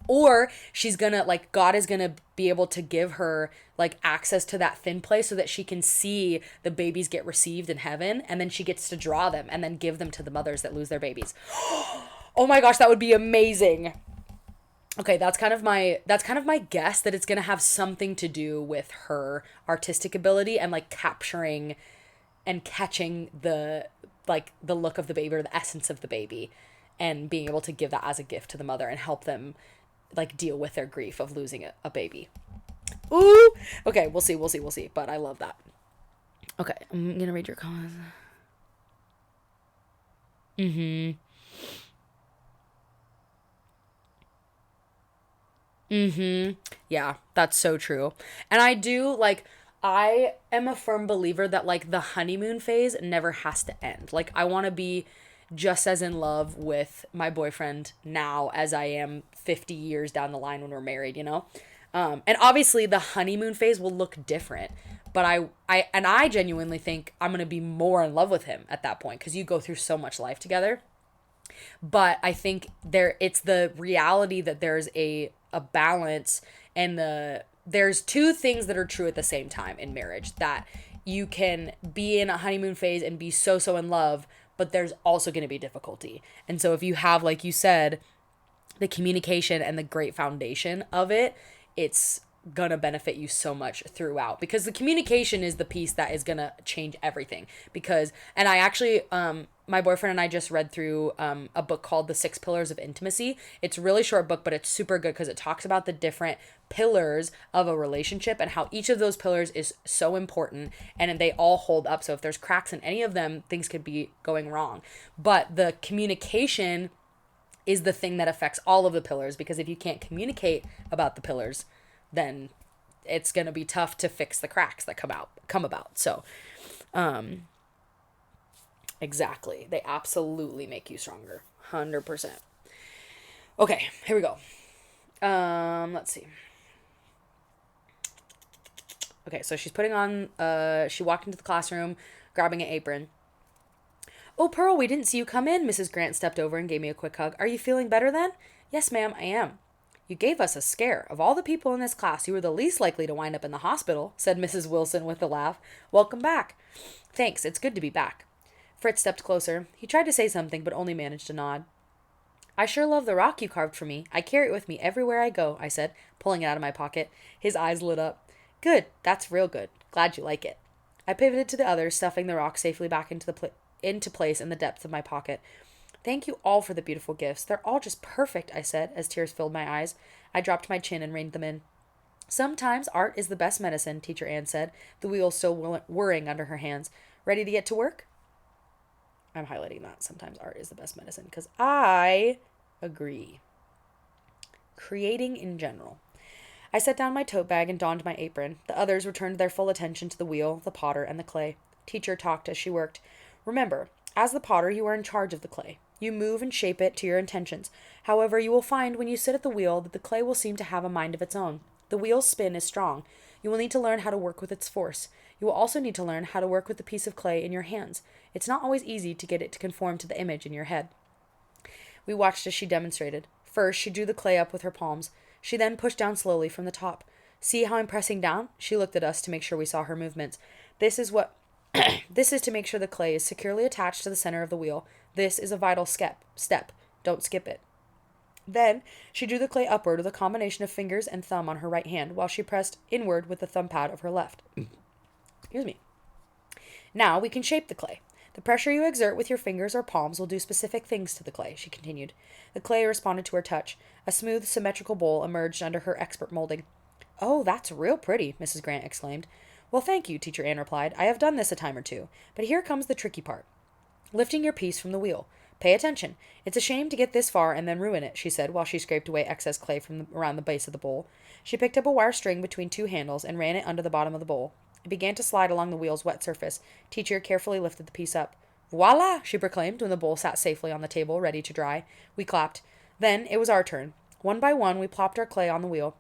Or she's gonna, like, God is gonna be able to give her like access to that thin place so that she can see the babies get received in heaven, and then she gets to draw them and then give them to the mothers that lose their babies. Oh my gosh, that would be amazing. Okay, that's kind of my guess, that it's going to have something to do with her artistic ability and like capturing and catching the look of the baby or the essence of the baby, and being able to give that as a gift to the mother and help them like deal with their grief of losing a baby. Ooh, okay, we'll see, but I love that. Okay, I'm gonna read your comments. Mm-hmm. Mm-hmm. Yeah, that's so true. And I am a firm believer that like the honeymoon phase never has to end. Like I want to be just as in love with my boyfriend now as I am 50 years down the line when we're married, you know? And obviously the honeymoon phase will look different, but I genuinely think I'm going to be more in love with him at that point because you go through so much life together. But I think it's the reality that there's a balance, and there's two things that are true at the same time in marriage, that you can be in a honeymoon phase and be so in love, but there's also going to be difficulty. And so if you have, like you said, the communication and the great foundation of it, it's gonna benefit you so much throughout, because the communication is the piece that is gonna change everything. Because, and I actually my boyfriend and I just read through a book called The Six Pillars of Intimacy. It's a really short book, but it's super good because it talks about the different pillars of a relationship and how each of those pillars is so important, and they all hold up. So if there's cracks in any of them, things could be going wrong. But the communication is the thing that affects all of the pillars, because if you can't communicate about the pillars, then it's going to be tough to fix the cracks that come about. So exactly, they absolutely make you stronger, 100%. Okay, here we go. Let's see. Okay, so she's putting on she walked into the classroom grabbing an apron. "Oh, Pearl, we didn't see you come in." Mrs. Grant stepped over and gave me a quick hug. "Are you feeling better then?" "Yes, ma'am, I am." "You gave us a scare. Of all the people in this class, you were the least likely to wind up in the hospital," said Mrs. Wilson with a laugh. "Welcome back." "Thanks, it's good to be back." Fritz stepped closer. He tried to say something, but only managed to nod. "I sure love the rock you carved for me. I carry it with me everywhere I go," I said, pulling it out of my pocket. His eyes lit up. "Good, that's real good. Glad you like it." I pivoted to the others, stuffing the rock safely back into place in the depths of my pocket. "Thank you all for the beautiful gifts. They're all just perfect," I said, as tears filled my eyes. I dropped my chin and reined them in. "Sometimes art is the best medicine," Teacher Anne said, the wheel still whirring under her hands. "Ready to get to work?" I'm highlighting that. Sometimes art is the best medicine, because I agree. Creating in general. I set down my tote bag and donned my apron. The others returned their full attention to the wheel, the potter, and the clay. Teacher talked as she worked. "Remember, as the potter, you are in charge of the clay. You move and shape it to your intentions. However, you will find when you sit at the wheel that the clay will seem to have a mind of its own. The wheel's spin is strong. You will need to learn how to work with its force. You will also need to learn how to work with the piece of clay in your hands. It's not always easy to get it to conform to the image in your head." We watched as she demonstrated. First, she drew the clay up with her palms. She then pushed down slowly from the top. "See how I'm pressing down?" She looked at us to make sure we saw her movements. "This is what this is to make sure the clay is securely attached to the center of the wheel. This is a vital step. Don't skip it." Then she drew the clay upward with a combination of fingers and thumb on her right hand, while she pressed inward with the thumb pad of her left. Excuse me. "Now we can shape the clay. The pressure you exert with your fingers or palms will do specific things to the clay," she continued. The clay responded to her touch. A smooth, symmetrical bowl emerged under her expert molding. "Oh, that's real pretty," Mrs. Grant exclaimed. "Well, thank you," Teacher Anne replied. "I have done this a time or two. But here comes the tricky part. Lifting your piece from the wheel. Pay attention. It's a shame to get this far and then ruin it," she said, while she scraped away excess clay from around the base of the bowl. She picked up a wire string between two handles and ran it under the bottom of the bowl. It began to slide along the wheel's wet surface. Teacher carefully lifted the piece up. "Voila!" she proclaimed when the bowl sat safely on the table, ready to dry. We clapped. Then it was our turn. One by one, we plopped our clay on the wheel.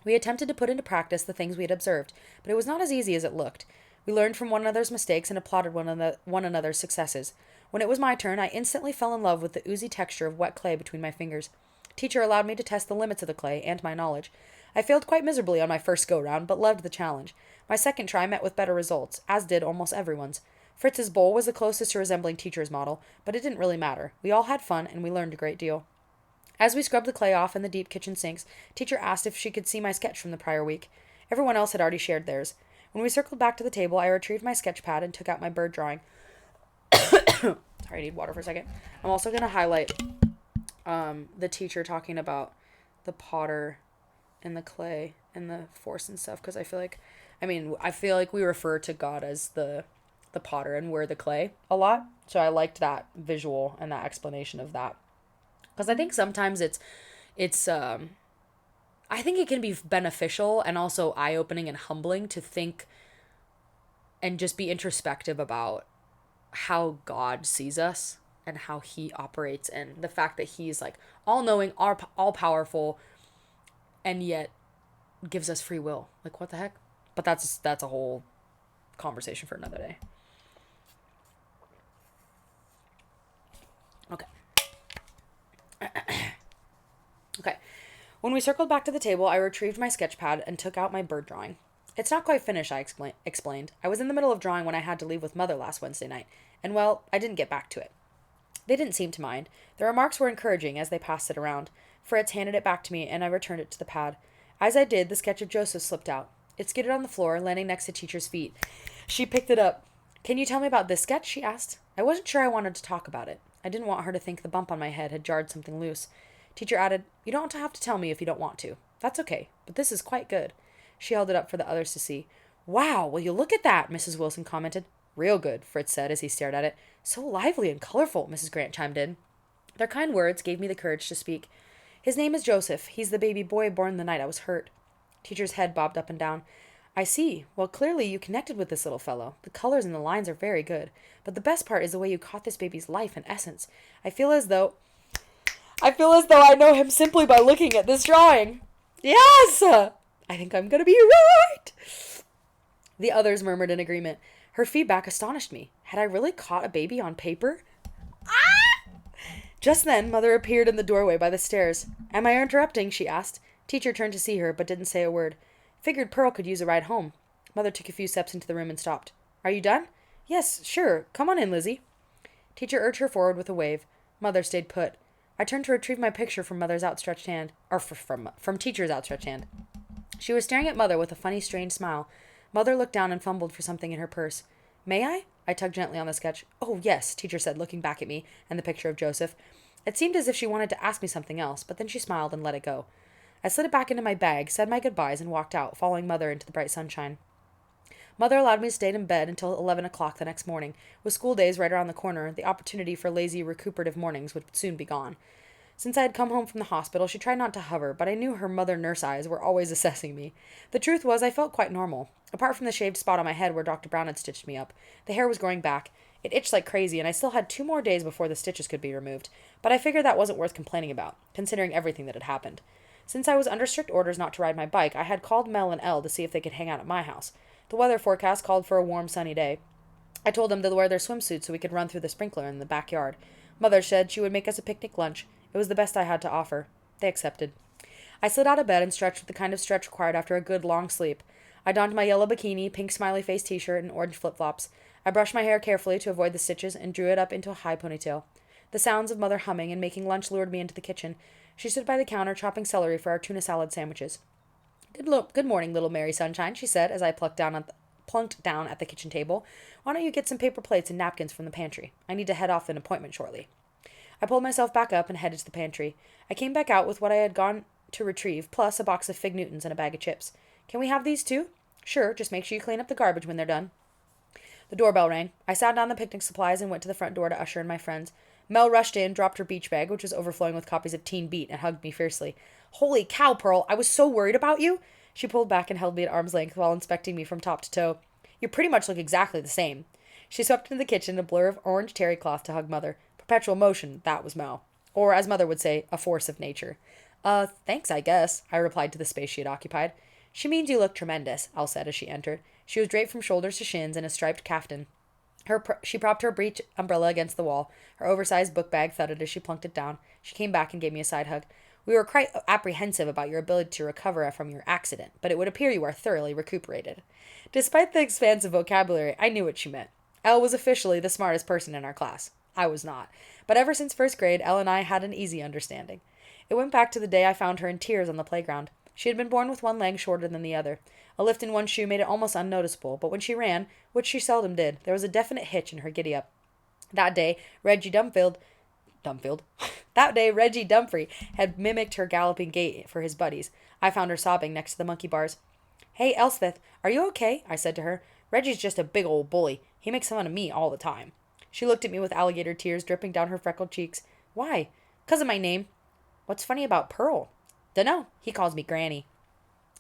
We attempted to put into practice the things we had observed, but it was not as easy as it looked. We learned from one another's mistakes and applauded one another's successes. When it was my turn, I instantly fell in love with the oozy texture of wet clay between my fingers. Teacher allowed me to test the limits of the clay and my knowledge. I failed quite miserably on my first go-round, but loved the challenge. My second try met with better results, as did almost everyone's. Fritz's bowl was the closest to resembling Teacher's model, but it didn't really matter. We all had fun, and we learned a great deal. As we scrubbed the clay off in the deep kitchen sinks, Teacher asked if she could see my sketch from the prior week. Everyone else had already shared theirs. When we circled back to the table, I retrieved my sketch pad and took out my bird drawing. Sorry, I need water for a second. I'm also going to highlight the teacher talking about the potter and the clay. and the force and stuff, because I feel like we refer to God as the potter and we're the clay a lot. So I liked that visual and that explanation of that. Because I think sometimes it's I think it can be beneficial and also eye-opening and humbling to think and just be introspective about how God sees us and how he operates, and the fact that he's like all-knowing, all-powerful, and yet gives us free will. Like, what the heck? But that's a whole conversation for another day. Okay. Okay. When we circled back to the table, I retrieved my sketch pad and took out my bird drawing. It's not quite finished, I explained. I was in the middle of drawing when I had to leave with Mother last Wednesday night, and well, I didn't get back to it. They didn't seem to mind. The remarks were encouraging as they passed it around. Fritz handed it back to me, and I returned it to the pad. As I did, the sketch of Joseph slipped out. It skidded on the floor, landing next to Teacher's feet. She picked it up. "Can you tell me about this sketch?" she asked. I wasn't sure I wanted to talk about it. I didn't want her to think the bump on my head had jarred something loose. Teacher added, "You don't have to tell me if you don't want to. That's okay, but this is quite good." She held it up for the others to see. "Wow, will you look at that?" Mrs. Wilson commented. "Real good," Fritz said as he stared at it. "So lively and colorful," Mrs. Grant chimed in. Their kind words gave me the courage to speak. "His name is Joseph. He's the baby boy born the night I was hurt." Teacher's head bobbed up and down. "I see. Well, clearly you connected with this little fellow. The colors and the lines are very good. But the best part is the way you caught this baby's life and essence. I feel as though I know him simply by looking at this drawing." "Yes! I think I'm going to be right." The others murmured in agreement. Her feedback astonished me. Had I really caught a baby on paper? Ah! Just then, Mother appeared in the doorway by the stairs. "Am I interrupting?" she asked. Teacher turned to see her, but didn't say a word. Figured Pearl could use a ride home. Mother took a few steps into the room and stopped. "Are you done?" "Yes, sure. Come on in, Lizzie." Teacher urged her forward with a wave. Mother stayed put. I turned to retrieve my picture from Mother's outstretched hand, or from Teacher's outstretched hand. She was staring at Mother with a funny, strange smile. Mother looked down and fumbled for something in her purse. "May I?" I tugged gently on the sketch. "Oh, yes," Teacher said, looking back at me and the picture of Joseph. It seemed as if she wanted to ask me something else, but then she smiled and let it go. I slid it back into my bag, said my goodbyes, and walked out, following Mother into the bright sunshine. Mother allowed me to stay in bed until 11 o'clock the next morning. With school days right around the corner, the opportunity for lazy, recuperative mornings would soon be gone. Since I had come home from the hospital, she tried not to hover, but I knew her mother nurse eyes were always assessing me. The truth was, I felt quite normal. Apart from the shaved spot on my head where Dr. Brown had stitched me up, the hair was growing back. It itched like crazy, and I still had 2 more days before the stitches could be removed. But I figured that wasn't worth complaining about, considering everything that had happened. Since I was under strict orders not to ride my bike, I had called Mel and Elle to see if they could hang out at my house. The weather forecast called for a warm, sunny day. I told them to wear their swimsuits so we could run through the sprinkler in the backyard. Mother said she would make us a picnic lunch. It was the best I had to offer. They accepted. I slid out of bed and stretched with the kind of stretch required after a good long sleep. I donned my yellow bikini, pink smiley face t-shirt, and orange flip-flops. I brushed my hair carefully to avoid the stitches and drew it up into a high ponytail. The sounds of Mother humming and making lunch lured me into the kitchen. She stood by the counter chopping celery for our tuna salad sandwiches. Good morning, little Mary Sunshine," she said as I plunked down at the kitchen table. "Why don't you get some paper plates and napkins from the pantry? I need to head off an appointment shortly." I pulled myself back up and headed to the pantry. I came back out with what I had gone to retrieve, plus a box of Fig Newtons and a bag of chips. "Can we have these too?" "Sure, just make sure you clean up the garbage when they're done." The doorbell rang. I sat down the picnic supplies and went to the front door to usher in my friends. Mel rushed in, dropped her beach bag, which was overflowing with copies of Teen Beat, and hugged me fiercely. "Holy cow, Pearl, I was so worried about you." She pulled back and held me at arm's length while inspecting me from top to toe. "You pretty much look exactly the same." She swept into the kitchen, a blur of orange terry cloth to hug Mother. Perpetual motion, that was Mel. Or, as Mother would say, a force of nature. Thanks, I guess," I replied to the space she had occupied. "She means you look tremendous," Elle said as she entered. She was draped from shoulders to shins in a striped caftan. She propped her breech umbrella against the wall. Her oversized book bag thudded as she plunked it down. She came back and gave me a side hug. "We were quite apprehensive about your ability to recover from your accident, but it would appear you are thoroughly recuperated." Despite the expansive vocabulary, I knew what she meant. Elle was officially the smartest person in our class. I was not. But ever since first grade, Elle and I had an easy understanding. It went back to the day I found her in tears on the playground. She had been born with one leg shorter than the other. A lift in one shoe made it almost unnoticeable, but when she ran, which she seldom did, there was a definite hitch in her giddy-up. That day, Reggie Dumfield That day, Reggie Dumfrey had mimicked her galloping gait for his buddies. I found her sobbing next to the monkey bars. Hey, Elspeth, are you okay? I said to her. Reggie's just a big old bully. He makes fun of me all the time. She looked at me with alligator tears dripping down her freckled cheeks. Why? 'Cause of my name. What's funny about Pearl? Dunno. He calls me Granny.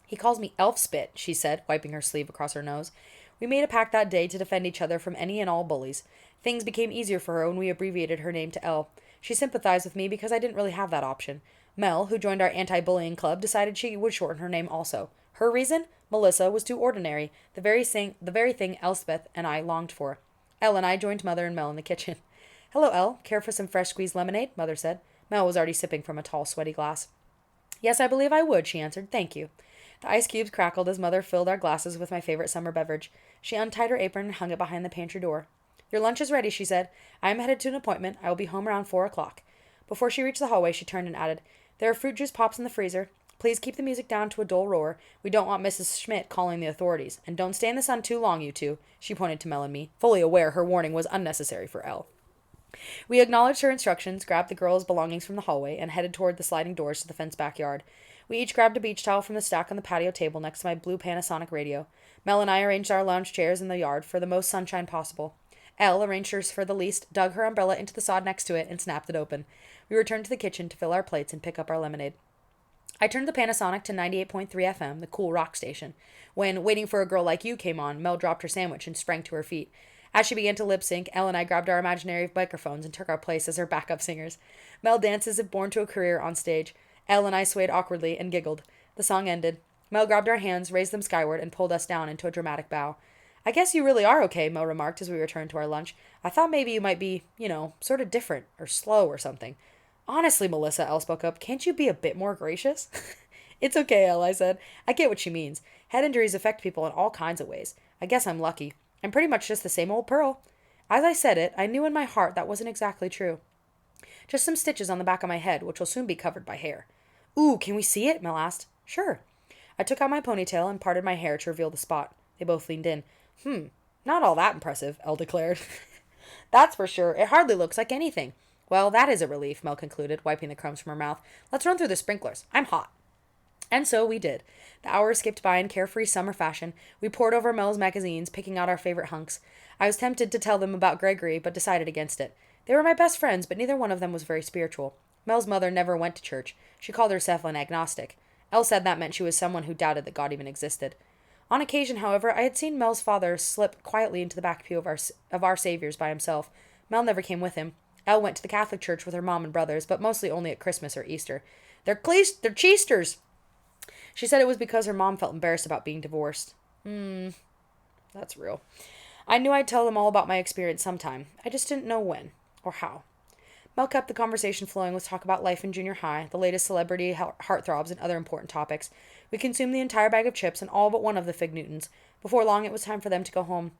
He calls me Elfspit, she said, wiping her sleeve across her nose. We made a pact that day to defend each other from any and all bullies. Things became easier for her when we abbreviated her name to El. She sympathized with me because I didn't really have that option. Mel, who joined our anti-bullying club, decided she would shorten her name also. Her reason? Melissa was too ordinary, the very thing Elspeth and I longed for. Elle and I joined Mother and Mel in the kitchen. Hello, Elle. Care for some fresh squeezed lemonade? Mother said. Mel was already sipping from a tall, sweaty glass. Yes, I believe I would, she answered. Thank you. The ice cubes crackled as Mother filled our glasses with my favorite summer beverage. She untied her apron and hung it behind the pantry door. Your lunch is ready, she said. I am headed to an appointment. I will be home around 4 o'clock. Before she reached the hallway, she turned and added, There are fruit juice pops in the freezer. Please keep the music down to a dull roar. We don't want Mrs. Schmidt calling the authorities. And don't stay in the sun too long, you two. She pointed to Mel and me, fully aware her warning was unnecessary for Elle. We acknowledged her instructions, grabbed the girls' belongings from the hallway, and headed toward the sliding doors to the fenced backyard. We each grabbed a beach towel from the stack on the patio table next to my blue Panasonic radio. Mel and I arranged our lounge chairs in the yard for the most sunshine possible. Elle arranged hers for the least, dug her umbrella into the sod next to it, and snapped it open. We returned to the kitchen to fill our plates and pick up our lemonade. I turned the Panasonic to 98.3 FM, the cool rock station. When Waiting for a Girl Like You came on, Mel dropped her sandwich and sprang to her feet. As she began to lip sync, Elle and I grabbed our imaginary microphones and took our place as her backup singers. Mel danced as if born to a career on stage. Elle and I swayed awkwardly and giggled. The song ended. Mel grabbed our hands, raised them skyward, and pulled us down into a dramatic bow. I guess you really are okay, Mel remarked as we returned to our lunch. I thought maybe you might be, sort of different, or slow or something. Honestly, Melissa, Elle spoke up, can't you be a bit more gracious? It's okay, Elle, I said. I get what she means. Head injuries affect people in all kinds of ways. I guess I'm lucky. I'm pretty much just the same old Pearl. As I said it, I knew in my heart that wasn't exactly true. Just some stitches on the back of my head, which will soon be covered by hair. Ooh, can we see it? Mel asked. Sure. I took out my ponytail and parted my hair to reveal the spot. They both leaned in. Not all that impressive, Elle declared. That's for sure. It hardly looks like anything. Well, that is a relief, Mel concluded, wiping the crumbs from her mouth. Let's run through the sprinklers. I'm hot. And so we did. The hours skipped by in carefree summer fashion. We pored over Mel's magazines, picking out our favorite hunks. I was tempted to tell them about Gregory, but decided against it. They were my best friends, but neither one of them was very spiritual. Mel's mother never went to church. She called herself an agnostic. Elle said that meant she was someone who doubted that God even existed. On occasion, however, I had seen Mel's father slip quietly into the back pew of our Savior's by himself. Mel never came with him. Elle went to the Catholic church with her mom and brothers, but mostly only at Christmas or Easter. They're cheesters! She said it was because her mom felt embarrassed about being divorced. That's real. I knew I'd tell them all about my experience sometime. I just didn't know when or how. Mel kept the conversation flowing with talk about life in junior high, the latest celebrity heartthrobs, and other important topics. We consumed the entire bag of chips and all but one of the Fig Newtons. Before long, it was time for them to go home.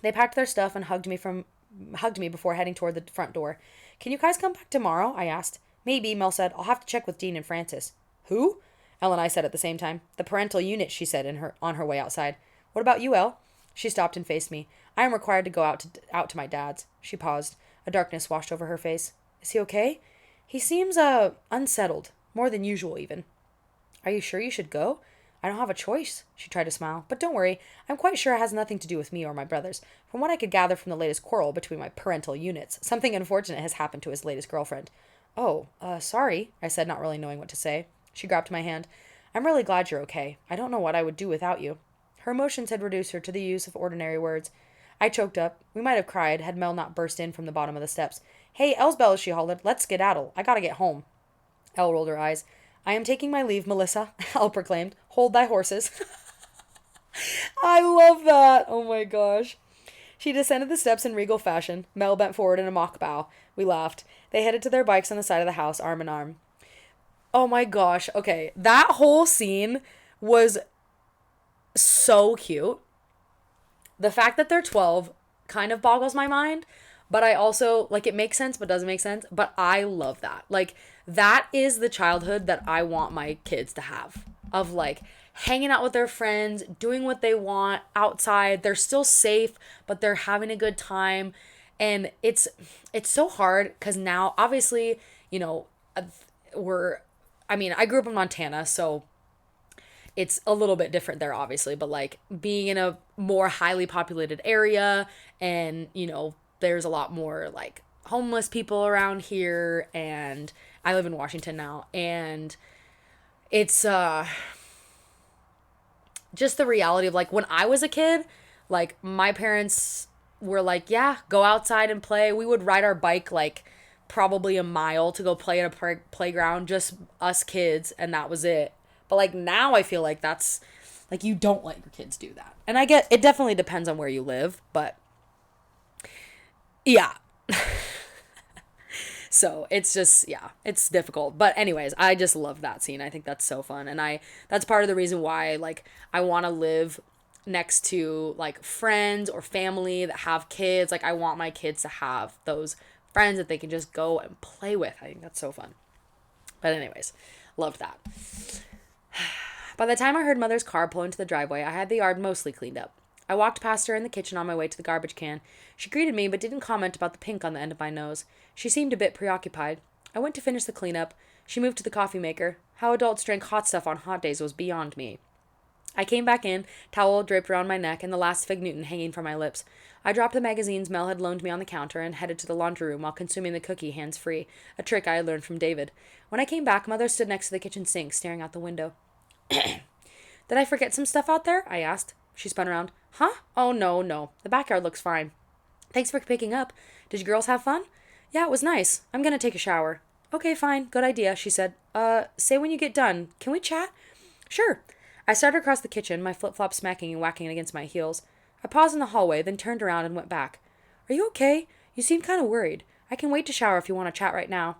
They packed their stuff and hugged me before heading toward the front door. Can you guys come back tomorrow? I asked. Maybe, Mel said. I'll have to check with Dean and Francis. Who? Elle and I said at the same time. The parental unit, she said on her way outside. What about you, Elle? She stopped and faced me. I am required to go out to my dad's. She paused. A darkness washed over her face. Is he okay? He seems, unsettled. More than usual, even. Are you sure you should go? I don't have a choice. She tried to smile. But don't worry. I'm quite sure it has nothing to do with me or my brothers. From what I could gather from the latest quarrel between my parental units, something unfortunate has happened to his latest girlfriend. Oh, sorry, I said, not really knowing what to say. She grabbed my hand. I'm really glad you're okay. I don't know what I would do without you. Her emotions had reduced her to the use of ordinary words. I choked up. We might have cried had Mel not burst in from the bottom of the steps. Hey, Elsbelle, she hollered. Let's skedaddle. I gotta get home. Elle rolled her eyes. I am taking my leave, Melissa, Elle proclaimed. Hold thy horses. I love that. Oh my gosh. She descended the steps in regal fashion. Mel bent forward in a mock bow. We laughed. They headed to their bikes on the side of the house, arm in arm. Oh my gosh. Okay. That whole scene was so cute. The fact that they're 12 kind of boggles my mind, but I also, it makes sense, but doesn't make sense. But I love that. That is the childhood that I want my kids to have. Of, hanging out with their friends, doing what they want outside. They're still safe, but they're having a good time. And it's so hard because now, obviously, I grew up in Montana, so it's a little bit different there, obviously, but like being in a more highly populated area, and, there's a lot more like homeless people around here, and I live in Washington now, and it's just the reality of like when I was a kid, like my parents were like, yeah, go outside and play. We would ride our bike like probably a mile to go play at a playground, just us kids, and that was it. But like now I feel like that's like you don't let your kids do that. And I get it definitely depends on where you live, but yeah. So it's just, yeah, it's difficult. But anyways, I just love that scene. I think that's so fun. And that's part of the reason why, like, I want to live next to, like, friends or family that have kids. Like, I want my kids to have those friends that they can just go and play with. I think that's so fun. But anyways, loved that. By the time I heard Mother's car pull into the driveway, I had the yard mostly cleaned up. I walked past her in the kitchen on my way to the garbage can. She greeted me, but didn't comment about the pink on the end of my nose. She seemed a bit preoccupied. I went to finish the cleanup. She moved to the coffee maker. How adults drank hot stuff on hot days was beyond me. I came back in, towel draped around my neck and the last Fig Newton hanging from my lips. I dropped the magazines Mel had loaned me on the counter and headed to the laundry room while consuming the cookie hands-free, a trick I had learned from David. When I came back, Mother stood next to the kitchen sink, staring out the window. Did I forget some stuff out there? I asked. She spun around. Huh? Oh, no. The backyard looks fine. Thanks for picking up. Did you girls have fun? Yeah, it was nice. I'm gonna take a shower. Okay, fine. Good idea, she said. Say when you get done. Can we chat? Sure. I started across the kitchen, my flip-flops smacking and whacking against my heels. I paused in the hallway, then turned around and went back. Are you okay? You seem kind of worried. I can wait to shower if you want to chat right now.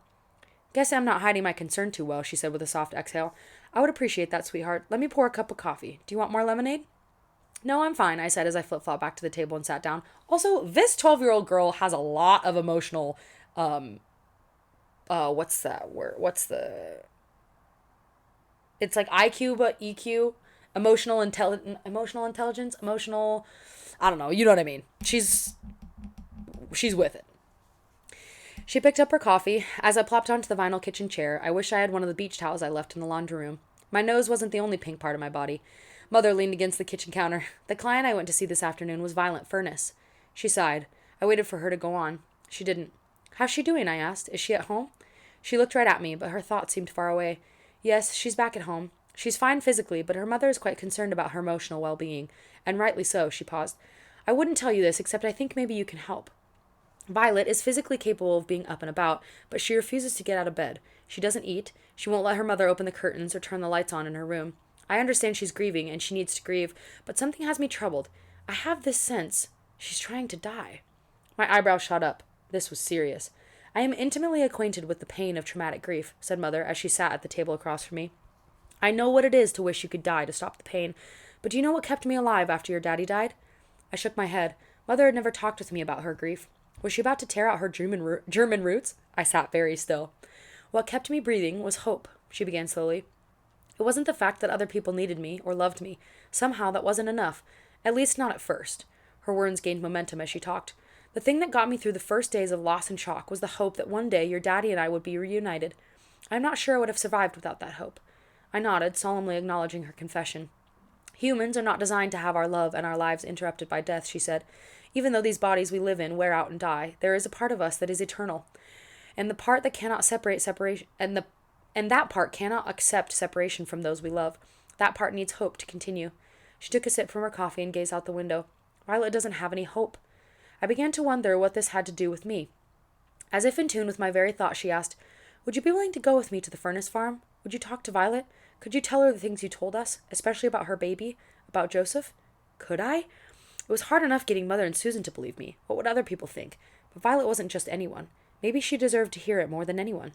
Guess I'm not hiding my concern too well, she said with a soft exhale. I would appreciate that, sweetheart. Let me pour a cup of coffee. Do you want more lemonade? No, I'm fine, I said as I flip-flopped back to the table and sat down. Also, this 12-year-old girl has a lot of emotional, what's that word? It's like IQ, but EQ. Emotional intelligence, I don't know, you know what I mean. She's with it. She picked up her coffee. As I plopped onto the vinyl kitchen chair, I wish I had one of the beach towels I left in the laundry room. My nose wasn't the only pink part of my body. Mother leaned against the kitchen counter. The client I went to see this afternoon was Violent Furnace. She sighed. I waited for her to go on. She didn't. How's she doing? I asked. Is she at home? She looked right at me, but her thoughts seemed far away. Yes, she's back at home. She's fine physically, but her mother is quite concerned about her emotional well-being. And rightly so, she paused. I wouldn't tell you this, except I think maybe you can help. Violet is physically capable of being up and about, but she refuses to get out of bed. She doesn't eat. She won't let her mother open the curtains or turn the lights on in her room. I understand she's grieving, and she needs to grieve, but something has me troubled. I have this sense she's trying to die. My eyebrows shot up. This was serious. I am intimately acquainted with the pain of traumatic grief, said Mother as she sat at the table across from me. I know what it is to wish you could die to stop the pain, but do you know what kept me alive after your daddy died? I shook my head. Mother had never talked with me about her grief. Was she about to tear out her German roots? I sat very still. What kept me breathing was hope, she began slowly. It wasn't the fact that other people needed me or loved me. Somehow that wasn't enough. At least not at first. Her words gained momentum as she talked. The thing that got me through the first days of loss and shock was the hope that one day your daddy and I would be reunited. I'm not sure I would have survived without that hope. I nodded, solemnly acknowledging her confession. Humans are not designed to have our love and our lives interrupted by death, she said. Even though these bodies we live in wear out and die, there is a part of us that is eternal. And the part that cannot that part cannot accept separation from those we love. That part needs hope to continue. She took a sip from her coffee and gazed out the window. Violet doesn't have any hope. I began to wonder what this had to do with me. As if in tune with my very thought, she asked, Would you be willing to go with me to the furnace farm? Would you talk to Violet? Could you tell her the things you told us, especially about her baby, about Joseph? Could I? It was hard enough getting Mother and Susan to believe me. What would other people think? But Violet wasn't just anyone. Maybe she deserved to hear it more than anyone.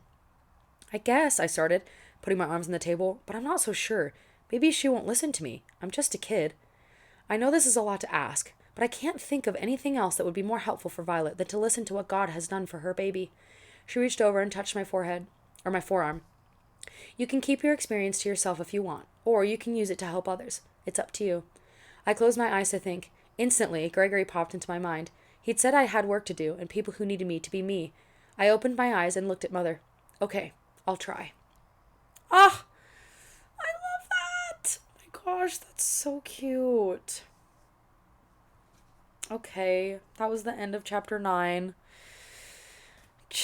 I guess, I started, putting my arms on the table, but I'm not so sure. Maybe she won't listen to me. I'm just a kid. I know this is a lot to ask, but I can't think of anything else that would be more helpful for Violet than to listen to what God has done for her baby. She reached over and touched my forearm. You can keep your experience to yourself if you want, or you can use it to help others. It's up to you. I closed my eyes to think. Instantly, Gregory popped into my mind. He'd said I had work to do, and people who needed me to be me. I opened my eyes and looked at Mother. Okay, I'll try. Ah! I love that! Oh my gosh, that's so cute. Okay, that was the end of chapter 9.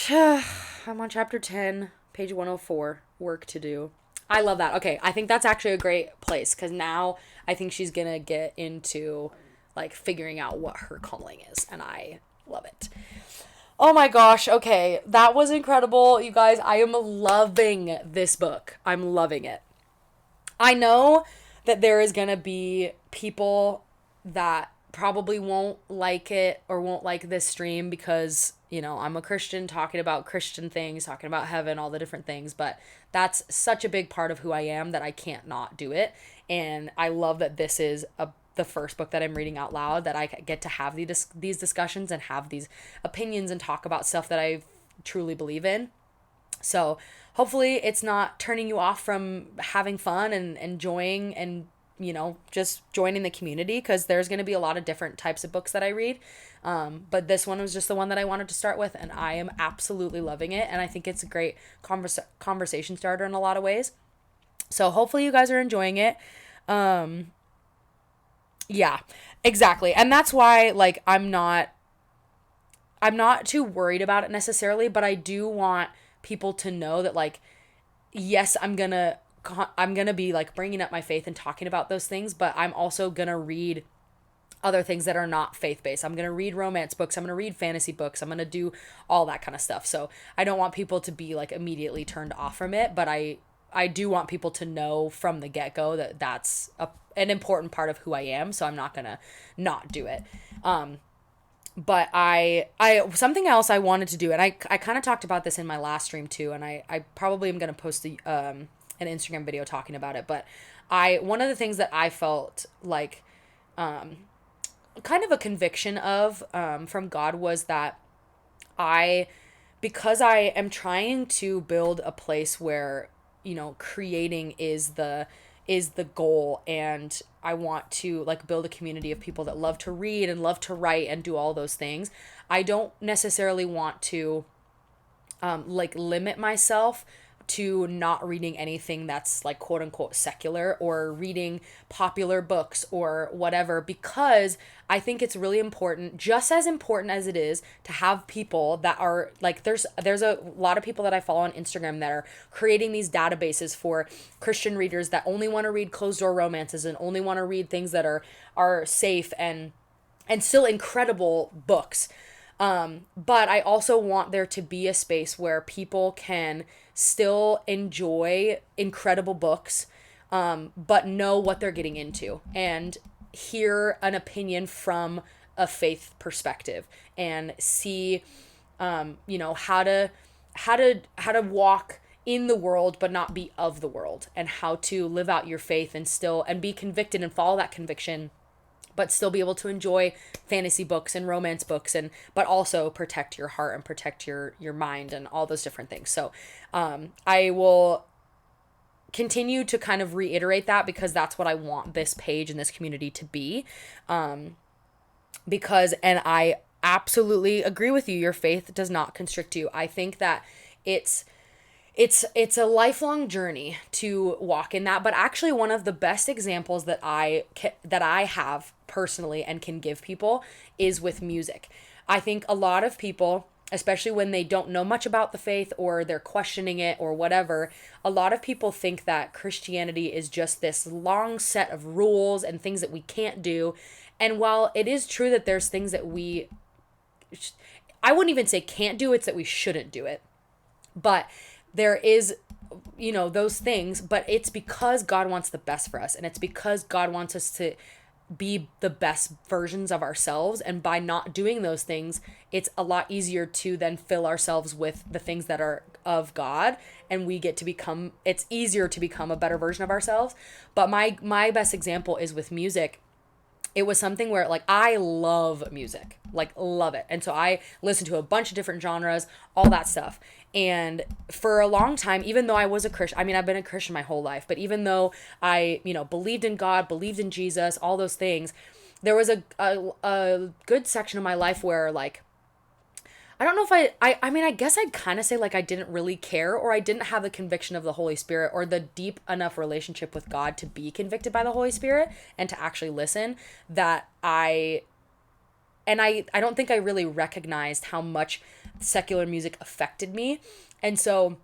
I'm on chapter 10, page 104, work to do. I love that. Okay, I think that's actually a great place because now I think she's going to get into like figuring out what her calling is, and I love it. Oh my gosh, okay, that was incredible. You guys, I am loving this book. I'm loving it. I know that there is going to be people that probably won't like it or won't like this stream because, you know, I'm a Christian talking about Christian things, talking about heaven, all the different things, but that's such a big part of who I am that I can't not do it. And I love that this is the first book that I'm reading out loud, that I get to have these discussions and have these opinions and talk about stuff that I truly believe in. So hopefully it's not turning you off from having fun and enjoying and, you know, just joining the community, because there's going to be a lot of different types of books that I read. But this one was just the one that I wanted to start with, and I am absolutely loving it. And I think it's a great conversation starter in a lot of ways. So hopefully you guys are enjoying it. Yeah, exactly. And that's why, like, I'm not too worried about it necessarily, but I do want people to know that, like, yes, I'm gonna be like bringing up my faith and talking about those things, but I'm also gonna read other things that are not faith-based. I'm gonna read romance books, I'm gonna read fantasy books, I'm gonna do all that kind of stuff. So I don't want people to be like immediately turned off from it, but I do want people to know from the get-go that that's an important part of who I am, so I'm not gonna not do it. But I something else I wanted to do, and I kind of talked about this in my last stream too, and I probably am going to post an Instagram video talking about it, but one of the things that I felt like kind of a conviction of from God was that because I am trying to build a place where, you know, creating is the goal, and I want to like build a community of people that love to read and love to write and do all those things. I don't necessarily want to like limit myself to not reading anything that's like quote unquote secular or reading popular books or whatever, because I think it's really important, just as important as it is to have people that are like, there's a lot of people that I follow on Instagram that are creating these databases for Christian readers that only want to read closed door romances and only want to read things that are safe and still incredible books. But I also want there to be a space where people can still enjoy incredible books, but know what they're getting into and hear an opinion from a faith perspective and see, you know, how to walk in the world but not be of the world, and how to live out your faith and be convicted and follow that conviction, but still be able to enjoy fantasy books and romance books, but also protect your heart and protect your mind and all those different things. So I will continue to kind of reiterate that, because that's what I want this page and this community to be. And I absolutely agree with you. Your faith does not constrict you. I think that it's a lifelong journey to walk in that, but actually one of the best examples that I have personally and can give people is with music. I think a lot of people, especially when they don't know much about the faith or they're questioning it or whatever, a lot of people think that Christianity is just this long set of rules and things that we can't do. And while it is true that there's things that I wouldn't even say can't do, it's that we shouldn't do it. But there is, you know, those things, but it's because God wants the best for us, and it's because God wants us to be the best versions of ourselves. And by not doing those things, it's a lot easier to then fill ourselves with the things that are of God, and it's easier to become a better version of ourselves. But my best example is with music. It was something where, like, I love music, like, love it. And so I listen to a bunch of different genres, all that stuff. And for a long time, even though I was a Christian, I mean, I've been a Christian my whole life, but even though I, you know, believed in God, believed in Jesus, all those things, there was a good section of my life where, like, I don't know if I mean, I guess I'd kind of say like I didn't really care, or I didn't have the conviction of the Holy Spirit or the deep enough relationship with God to be convicted by the Holy Spirit and to actually listen, that I don't think I really recognized how much secular music affected me. And so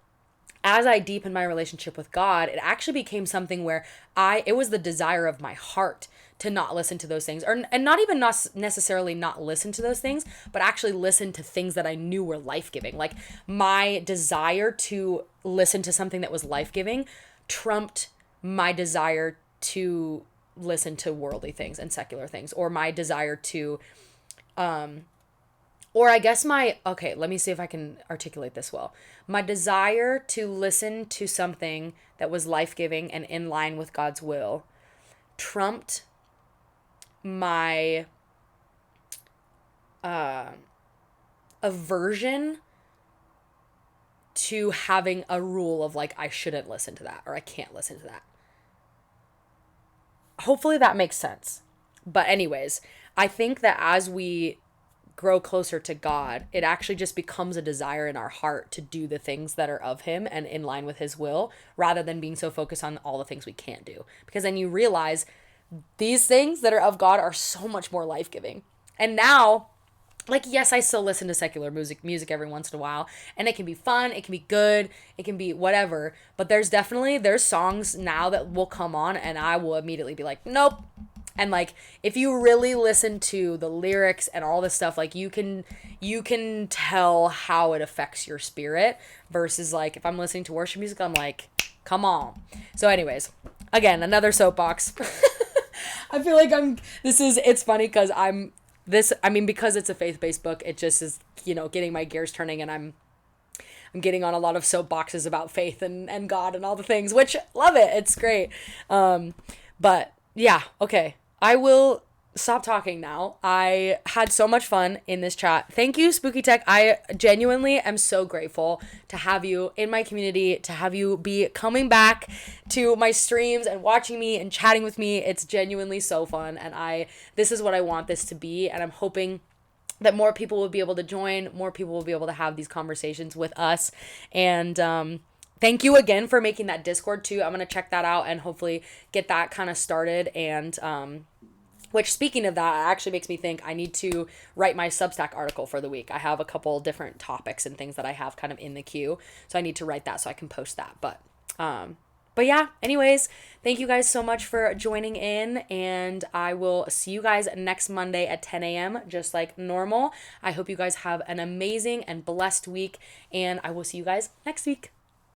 as I deepened my relationship with God, it actually became something where it was the desire of my heart to not listen to those things, and not even not necessarily not listen to those things, but actually listen to things that I knew were life-giving. Like, my desire to listen to something that was life-giving trumped my desire to listen to worldly things and secular things, or my desire to or I guess okay, let me see if I can articulate this well. My desire to listen to something that was life-giving and in line with God's will trumped my aversion to having a rule of like, I shouldn't listen to that, or I can't listen to that. Hopefully that makes sense. But anyways, I think that as we grow closer to God, it actually just becomes a desire in our heart to do the things that are of Him and in line with His will, rather than being so focused on all the things we can't do. Because then you realize these things that are of God are so much more life-giving. And now, like, yes, I still listen to secular music every once in a while, and it can be fun, it can be good, it can be whatever, but there's songs now that will come on and I will immediately be like, nope. And like, if you really listen to the lyrics and all this stuff, like, you can tell how it affects your spirit, versus like, if I'm listening to worship music, I'm like, come on. So anyways, again, another soapbox. I feel like it's funny because because it's a faith-based book, it just is, getting my gears turning, and I'm getting on a lot of soapboxes about faith and God and all the things, which, love it. It's great. But yeah, okay. I will stop talking now. I had so much fun in this chat. Thank you, Spooky Tech. I genuinely am so grateful to have you in my community, to have you be coming back to my streams and watching me and chatting with me. It's genuinely so fun, and this is what I want this to be, and I'm hoping that more people will be able to join, more people will be able to have these conversations with us. And thank you again for making that Discord too. I'm going to check that out and hopefully get that kind of started. And which, speaking of that, actually makes me think I need to write my Substack article for the week. I have a couple different topics and things that I have kind of in the queue, so I need to write that so I can post that. But yeah, anyways, thank you guys so much for joining in, and I will see you guys next Monday at 10 a.m. just like normal. I hope you guys have an amazing and blessed week, and I will see you guys next week.